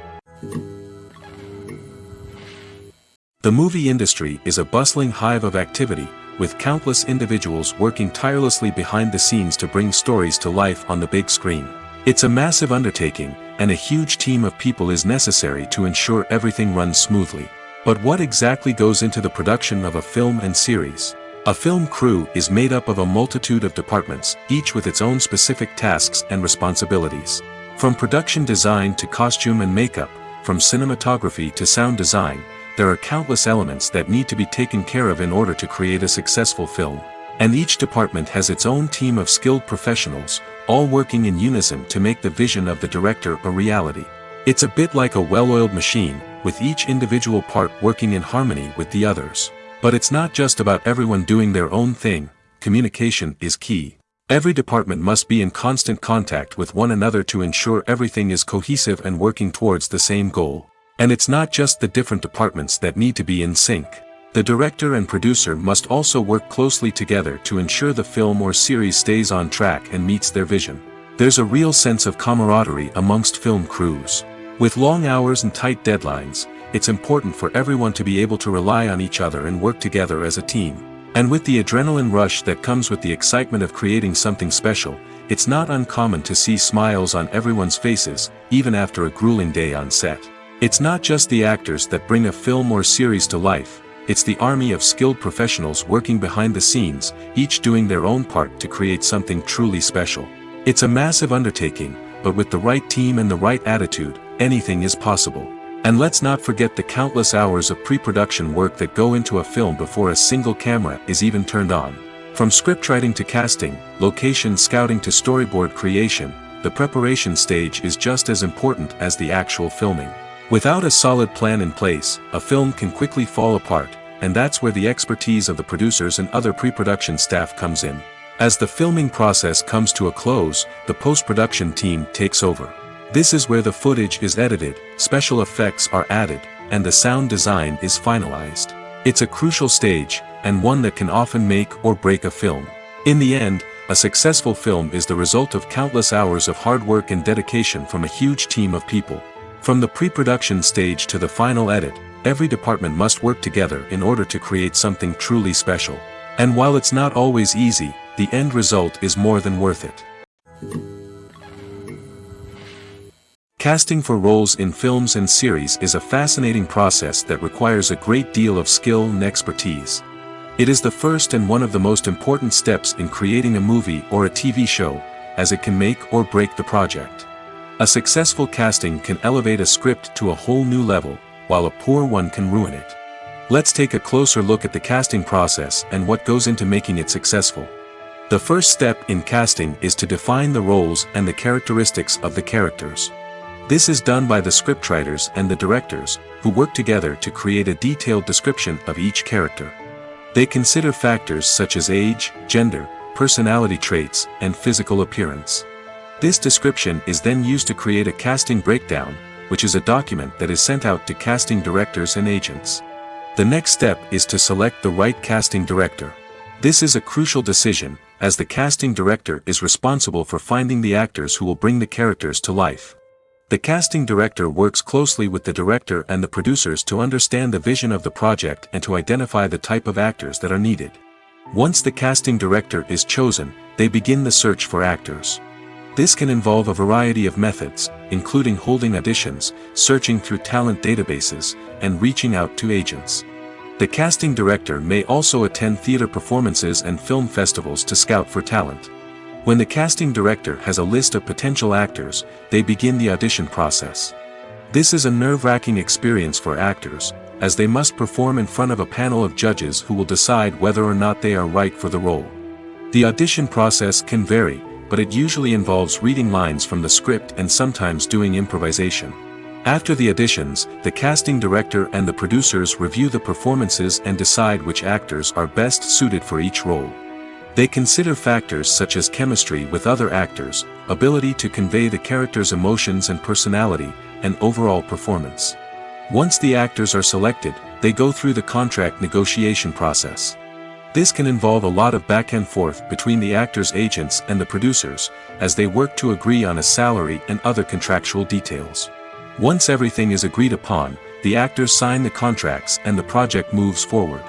The movie industry is a bustling hive of activity, with countless individuals working tirelessly behind the scenes to bring stories to life on the big screen. It's a massive undertaking, and a huge team of people is necessary to ensure everything runs smoothly. But what exactly goes into the production of a film and series? A film crew is made up of a multitude of departments, each with its own specific tasks and responsibilities. From production design to costume and makeup, from cinematography to sound design, there are countless elements that need to be taken care of in order to create a successful film. And each department has its own team of skilled professionals, all working in unison to make the vision of the director a reality. It's a bit like a well-oiled machine, with each individual part working in harmony with the others. But it's not just about everyone doing their own thing. Communication is key. Every department must be in constant contact with one another to ensure everything is cohesive and working towards the same goal. And it's not just the different departments that need to be in sync. The director and producer must also work closely together to ensure the film or series stays on track and meets their vision. There's a real sense of camaraderie amongst film crews. With long hours and tight deadlines, it's important for everyone to be able to rely on each other and work together as a team. And with the adrenaline rush that comes with the excitement of creating something special, it's not uncommon to see smiles on everyone's faces, even after a grueling day on set. It's not just the actors that bring a film or series to life, it's the army of skilled professionals working behind the scenes, each doing their own part to create something truly special. It's a massive undertaking, but with the right team and the right attitude, anything is possible. And let's not forget the countless hours of pre-production work that go into a film before a single camera is even turned on. From scriptwriting to casting, location scouting to storyboard creation, the preparation stage is just as important as the actual filming. Without a solid plan in place, a film can quickly fall apart, and that's where the expertise of the producers and other pre-production staff comes in. As the filming process comes to a close, the post-production team takes over. This is where the footage is edited, special effects are added, and the sound design is finalized. It's a crucial stage, and one that can often make or break a film. In the end, a successful film is the result of countless hours of hard work and dedication from a huge team of people. From the pre-production stage to the final edit, every department must work together in order to create something truly special. And while it's not always easy, the end result is more than worth it. Casting for roles in films and series is a fascinating process that requires a great deal of skill and expertise. It is the first and one of the most important steps in creating a movie or a TV show, as it can make or break the project. A successful casting can elevate a script to a whole new level, while a poor one can ruin it. Let's take a closer look at the casting process and what goes into making it successful. The first step in casting is to define the roles and the characteristics of the characters. This is done by the scriptwriters and the directors, who work together to create a detailed description of each character. They consider factors such as age, gender, personality traits, and physical appearance. This description is then used to create a casting breakdown, which is a document that is sent out to casting directors and agents. The next step is to select the right casting director. This is a crucial decision, as the casting director is responsible for finding the actors who will bring the characters to life. The casting director works closely with the director and the producers to understand the vision of the project and to identify the type of actors that are needed. Once the casting director is chosen, they begin the search for actors. This can involve a variety of methods, including holding auditions, searching through talent databases, and reaching out to agents. The casting director may also attend theater performances and film festivals to scout for talent. When the casting director has a list of potential actors, they begin the audition process. This is a nerve-wracking experience for actors, as they must perform in front of a panel of judges who will decide whether or not they are right for the role. The audition process can vary, but it usually involves reading lines from the script and sometimes doing improvisation. After the auditions, the casting director and the producers review the performances and decide which actors are best suited for each role. They consider factors such as chemistry with other actors, ability to convey the character's emotions and personality, and overall performance. Once the actors are selected, they go through the contract negotiation process. This can involve a lot of back and forth between the actors' agents and the producers, as they work to agree on a salary and other contractual details. Once everything is agreed upon, the actors sign the contracts and the project moves forward.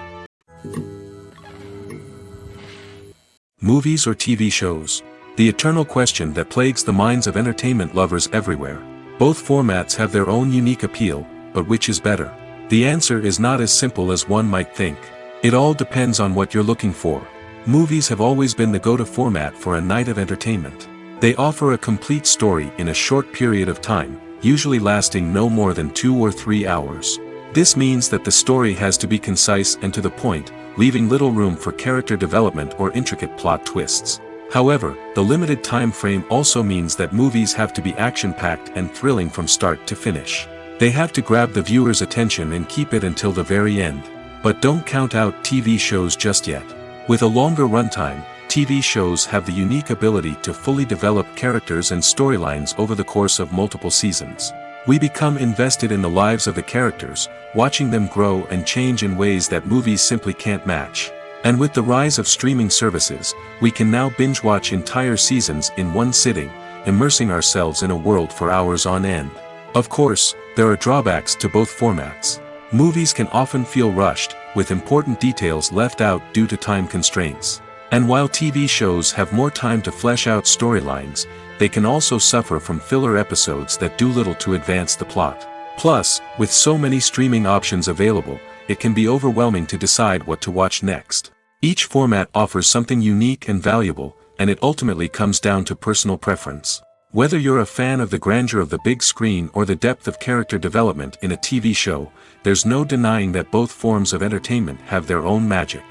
Movies or TV shows? The eternal question that plagues the minds of entertainment lovers everywhere. Both formats have their own unique appeal, but which is better? The answer is not as simple as one might think. It all depends on what you're looking for. Movies have always been the go-to format for a night of entertainment. They offer a complete story in a short period of time, usually lasting no more than 2 or 3 hours. This means that the story has to be concise and to the point, leaving little room for character development or intricate plot twists. However, the limited time frame also means that movies have to be action-packed and thrilling from start to finish. They have to grab the viewer's attention and keep it until the very end. But don't count out TV shows just yet. With a longer runtime, TV shows have the unique ability to fully develop characters and storylines over the course of multiple seasons. We become invested in the lives of the characters, watching them grow and change in ways that movies simply can't match. And with the rise of streaming services, we can now binge-watch entire seasons in one sitting, immersing ourselves in a world for hours on end. Of course, there are drawbacks to both formats. Movies can often feel rushed, with important details left out due to time constraints. And while TV shows have more time to flesh out storylines, they can also suffer from filler episodes that do little to advance the plot. Plus, with so many streaming options available, it can be overwhelming to decide what to watch next. Each format offers something unique and valuable, and it ultimately comes down to personal preference. Whether you're a fan of the grandeur of the big screen or the depth of character development in a TV show, there's no denying that both forms of entertainment have their own magic.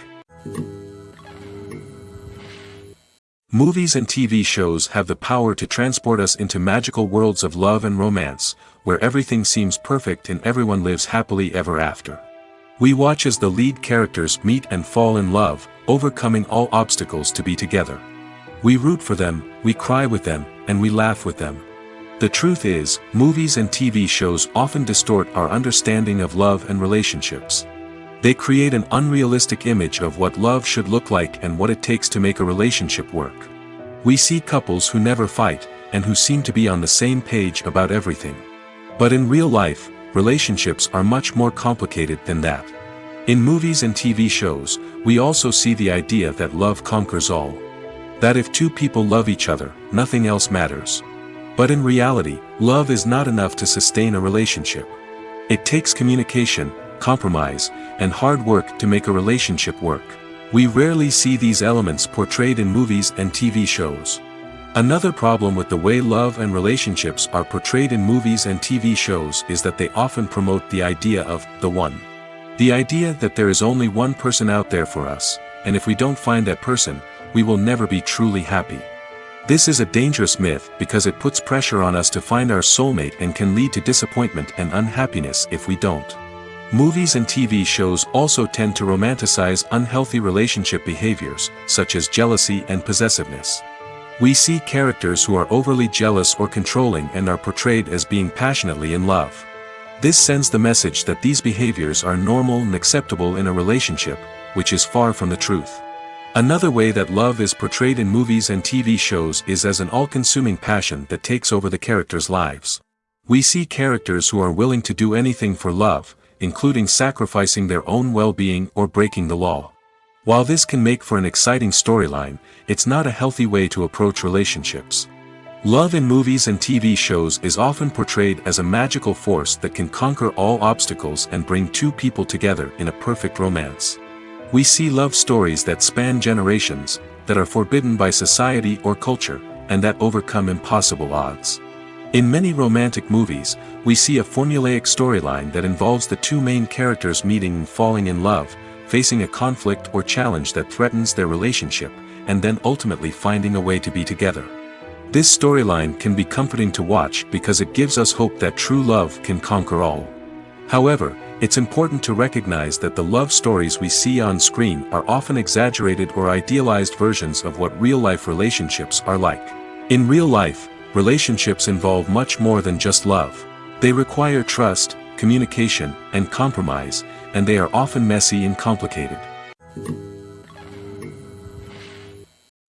Movies and TV shows have the power to transport us into magical worlds of love and romance, where everything seems perfect and everyone lives happily ever after. We watch as the lead characters meet and fall in love, overcoming all obstacles to be together. We root for them, we cry with them, and we laugh with them. The truth is, movies and TV shows often distort our understanding of love and relationships. They create an unrealistic image of what love should look like and what it takes to make a relationship work. We see couples who never fight, and who seem to be on the same page about everything. But in real life, relationships are much more complicated than that. In movies and TV shows, we also see the idea that love conquers all. That if two people love each other, nothing else matters. But in reality, love is not enough to sustain a relationship. It takes communication, compromise, and hard work to make a relationship work. We rarely see these elements portrayed in movies and TV shows. Another problem with the way love and relationships are portrayed in movies and TV shows is that they often promote the idea of the one. The idea that there is only one person out there for us, and if we don't find that person, we will never be truly happy. This is a dangerous myth because it puts pressure on us to find our soulmate and can lead to disappointment and unhappiness if we don't. Movies and TV shows also tend to romanticize unhealthy relationship behaviors, such as jealousy and possessiveness. We see characters who are overly jealous or controlling and are portrayed as being passionately in love. This sends the message that these behaviors are normal and acceptable in a relationship, which is far from the truth. Another way that love is portrayed in movies and TV shows is as an all-consuming passion that takes over the characters' lives. We see characters who are willing to do anything for love, including sacrificing their own well-being or breaking the law. While this can make for an exciting storyline, it's not a healthy way to approach relationships. Love in movies and TV shows is often portrayed as a magical force that can conquer all obstacles and bring two people together in a perfect romance. We see love stories that span generations, that are forbidden by society or culture, and that overcome impossible odds. In many romantic movies, we see a formulaic storyline that involves the two main characters meeting and falling in love, facing a conflict or challenge that threatens their relationship, and then ultimately finding a way to be together. This storyline can be comforting to watch because it gives us hope that true love can conquer all. However, it's important to recognize that the love stories we see on screen are often exaggerated or idealized versions of what real-life relationships are like. In real life, relationships involve much more than just love. They require trust, communication, and compromise, and they are often messy and complicated.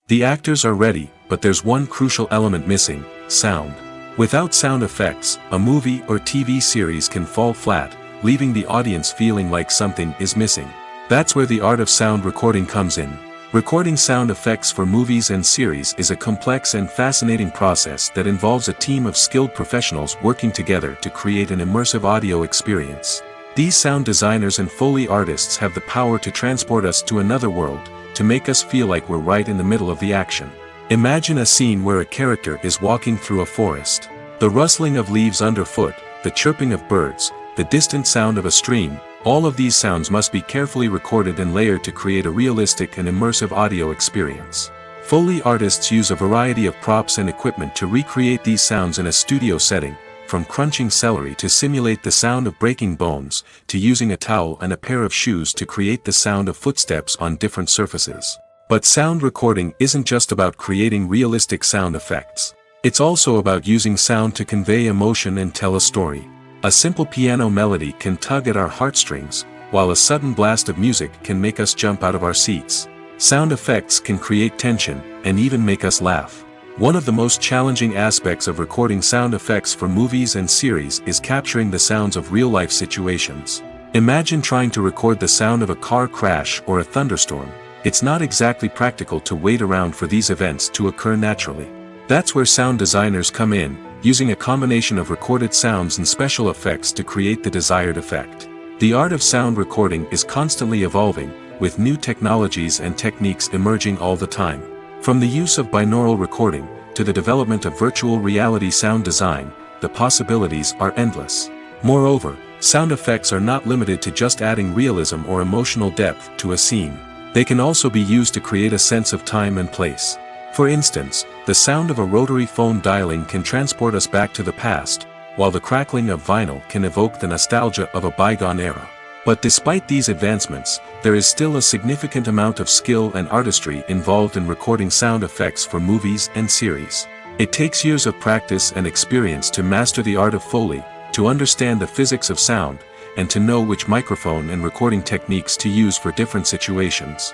The actors are ready, but there's one crucial element missing: sound. Without sound effects, a movie or TV series can fall flat, leaving the audience feeling like something is missing. That's where the art of sound recording comes in. Recording sound effects for movies and series is a complex and fascinating process that involves a team of skilled professionals working together to create an immersive audio experience. These sound designers and Foley artists have the power to transport us to another world, to make us feel like we're right in the middle of the action. Imagine a scene where a character is walking through a forest. The rustling of leaves underfoot, the chirping of birds, the distant sound of a stream. All of these sounds must be carefully recorded and layered to create a realistic and immersive audio experience. Foley artists use a variety of props and equipment to recreate these sounds in a studio setting, from crunching celery to simulate the sound of breaking bones, to using a towel and a pair of shoes to create the sound of footsteps on different surfaces. But sound recording isn't just about creating realistic sound effects. It's also about using sound to convey emotion and tell a story. A simple piano melody can tug at our heartstrings, while a sudden blast of music can make us jump out of our seats. Sound effects can create tension, and even make us laugh. One of the most challenging aspects of recording sound effects for movies and series is capturing the sounds of real-life situations. Imagine trying to record the sound of a car crash or a thunderstorm. It's not exactly practical to wait around for these events to occur naturally. That's where sound designers come in, using a combination of recorded sounds and special effects to create the desired effect. The art of sound recording is constantly evolving, with new technologies and techniques emerging all the time. From the use of binaural recording, to the development of virtual reality sound design, the possibilities are endless. Moreover, sound effects are not limited to just adding realism or emotional depth to a scene. They can also be used to create a sense of time and place. For instance, the sound of a rotary phone dialing can transport us back to the past, while the crackling of vinyl can evoke the nostalgia of a bygone era. But despite these advancements, there is still a significant amount of skill and artistry involved in recording sound effects for movies and series. It takes years of practice and experience to master the art of Foley, to understand the physics of sound, and to know which microphone and recording techniques to use for different situations.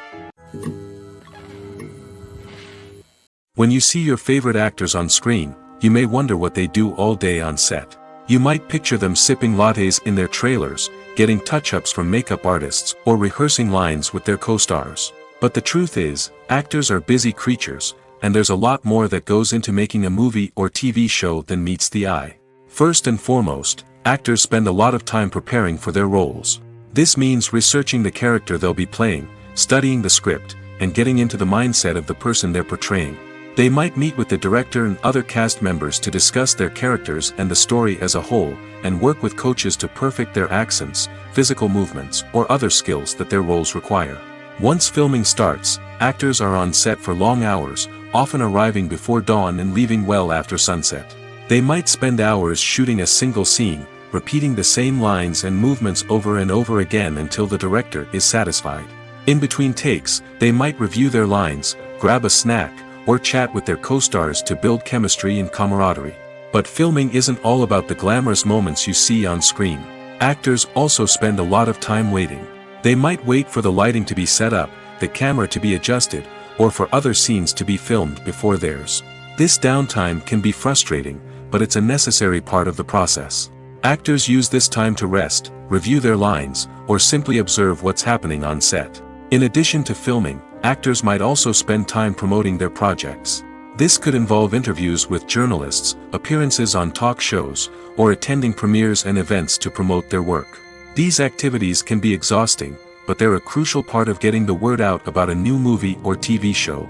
When you see your favorite actors on screen, you may wonder what they do all day on set. You might picture them sipping lattes in their trailers, getting touch-ups from makeup artists, or rehearsing lines with their co-stars. But the truth is, actors are busy creatures, and there's a lot more that goes into making a movie or TV show than meets the eye. First and foremost, actors spend a lot of time preparing for their roles. This means researching the character they'll be playing, studying the script, and getting into the mindset of the person they're portraying. They might meet with the director and other cast members to discuss their characters and the story as a whole, and work with coaches to perfect their accents, physical movements, or other skills that their roles require. Once filming starts, actors are on set for long hours, often arriving before dawn and leaving well after sunset. They might spend hours shooting a single scene, repeating the same lines and movements over and over again until the director is satisfied. In between takes, they might review their lines, grab a snack, or chat with their co-stars to build chemistry and camaraderie. But filming isn't all about the glamorous moments you see on screen. Actors also spend a lot of time waiting. They might wait for the lighting to be set up, the camera to be adjusted, or for other scenes to be filmed before theirs. This downtime can be frustrating, but it's a necessary part of the process. Actors use this time to rest, review their lines, or simply observe what's happening on set. In addition to filming, actors might also spend time promoting their projects. This could involve interviews with journalists, appearances on talk shows, or attending premieres and events to promote their work. These activities can be exhausting, but they're a crucial part of getting the word out about a new movie or TV show.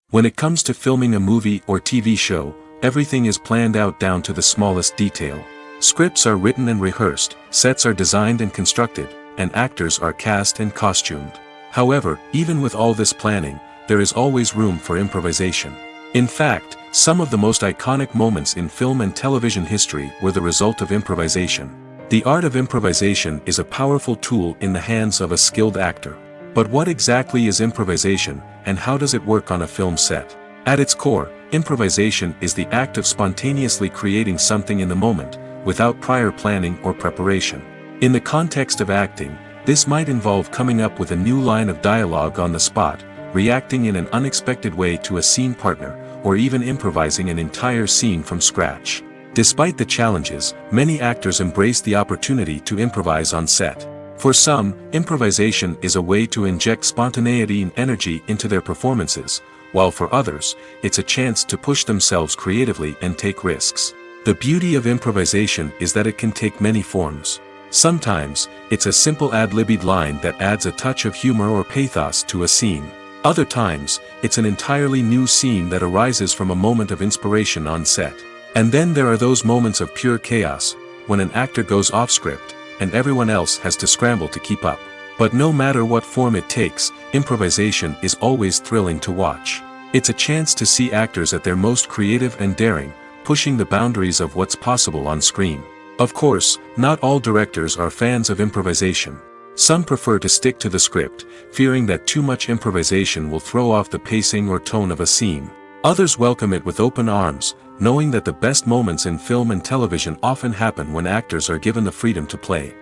When it comes to filming a movie or TV show, everything is planned out down to the smallest detail. Scripts are written and rehearsed, sets are designed and constructed, and actors are cast and costumed. However, even with all this planning, there is always room for improvisation. In fact, some of the most iconic moments in film and television history were the result of improvisation. The art of improvisation is a powerful tool in the hands of a skilled actor. But what exactly is improvisation, and how does it work on a film set? At its core, improvisation is the act of spontaneously creating something in the moment, without prior planning or preparation. In the context of acting, this might involve coming up with a new line of dialogue on the spot, reacting in an unexpected way to a scene partner, or even improvising an entire scene from scratch. Despite the challenges, many actors embrace the opportunity to improvise on set. For some, improvisation is a way to inject spontaneity and energy into their performances, while for others, it's a chance to push themselves creatively and take risks. The beauty of improvisation is that it can take many forms. Sometimes, it's a simple ad-libbed line that adds a touch of humor or pathos to a scene. Other times, it's an entirely new scene that arises from a moment of inspiration on set. And then there are those moments of pure chaos, when an actor goes off script, and everyone else has to scramble to keep up. But no matter what form it takes, improvisation is always thrilling to watch. It's a chance to see actors at their most creative and daring, pushing the boundaries of what's possible on screen. Of course, not all directors are fans of improvisation. Some prefer to stick to the script, fearing that too much improvisation will throw off the pacing or tone of a scene. Others welcome it with open arms, knowing that the best moments in film and television often happen when actors are given the freedom to play.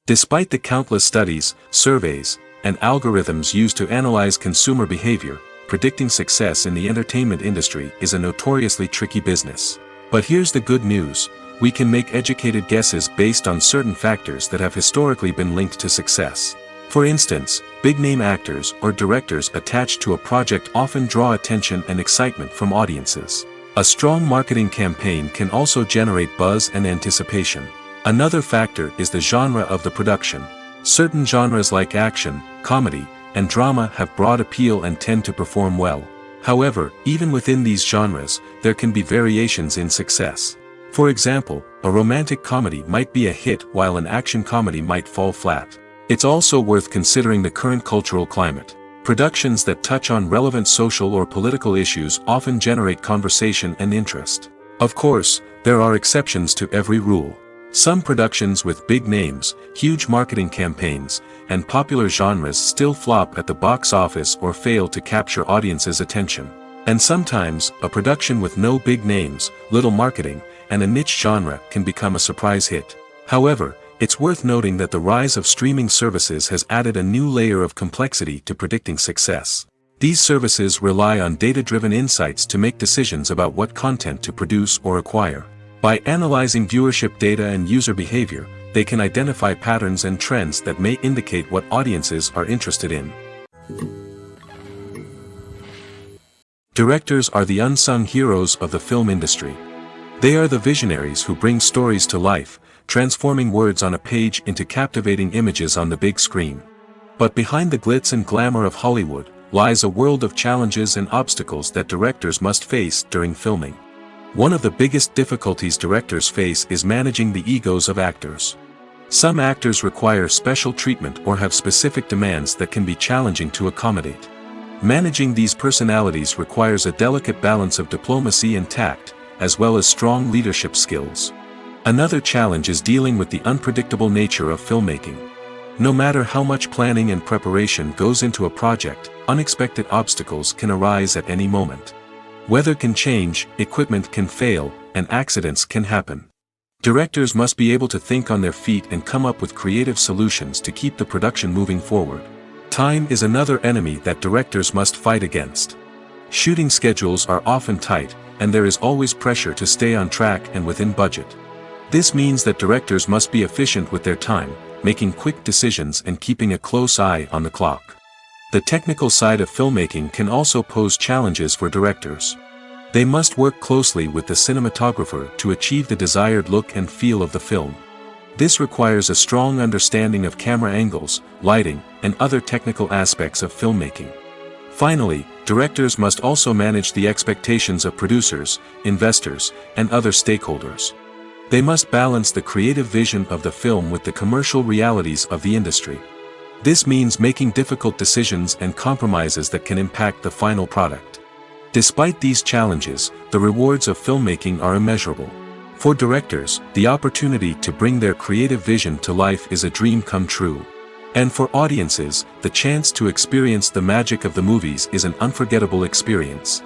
Despite the countless studies, surveys, and algorithms used to analyze consumer behavior, predicting success in the entertainment industry is a notoriously tricky business. But here's the good news: we can make educated guesses based on certain factors that have historically been linked to success. For instance, big-name actors or directors attached to a project often draw attention and excitement from audiences. A strong marketing campaign can also generate buzz and anticipation. Another factor is the genre of the production. Certain genres like action, comedy, and drama have broad appeal and tend to perform well. However, even within these genres, there can be variations in success. For example, a romantic comedy might be a hit while an action comedy might fall flat. It's also worth considering the current cultural climate. Productions that touch on relevant social or political issues often generate conversation and interest. Of course, there are exceptions to every rule. Some productions with big names, huge marketing campaigns, and popular genres still flop at the box office or fail to capture audiences' attention. And sometimes, a production with no big names, little marketing, and a niche genre can become a surprise hit. However, it's worth noting that the rise of streaming services has added a new layer of complexity to predicting success. These services rely on data-driven insights to make decisions about what content to produce or acquire. By analyzing viewership data and user behavior, they can identify patterns and trends that may indicate what audiences are interested in. Directors are the unsung heroes of the film industry. They are the visionaries who bring stories to life, transforming words on a page into captivating images on the big screen. But behind the glitz and glamour of Hollywood lies a world of challenges and obstacles that directors must face during filming. One of the biggest difficulties directors face is managing the egos of actors. Some actors require special treatment or have specific demands that can be challenging to accommodate. Managing these personalities requires a delicate balance of diplomacy and tact, as well as strong leadership skills. Another challenge is dealing with the unpredictable nature of filmmaking. No matter how much planning and preparation goes into a project, unexpected obstacles can arise at any moment. Weather can change, equipment can fail, and accidents can happen. Directors must be able to think on their feet and come up with creative solutions to keep the production moving forward. Time is another enemy that directors must fight against. Shooting schedules are often tight, and there is always pressure to stay on track and within budget. This means that directors must be efficient with their time, making quick decisions and keeping a close eye on the clock. The technical side of filmmaking can also pose challenges for directors. They must work closely with the cinematographer to achieve the desired look and feel of the film. This requires a strong understanding of camera angles, lighting, and other technical aspects of filmmaking. Finally, directors must also manage the expectations of producers, investors, and other stakeholders. They must balance the creative vision of the film with the commercial realities of the industry. This means making difficult decisions and compromises that can impact the final product. Despite these challenges, the rewards of filmmaking are immeasurable. For directors, the opportunity to bring their creative vision to life is a dream come true. And for audiences, the chance to experience the magic of the movies is an unforgettable experience.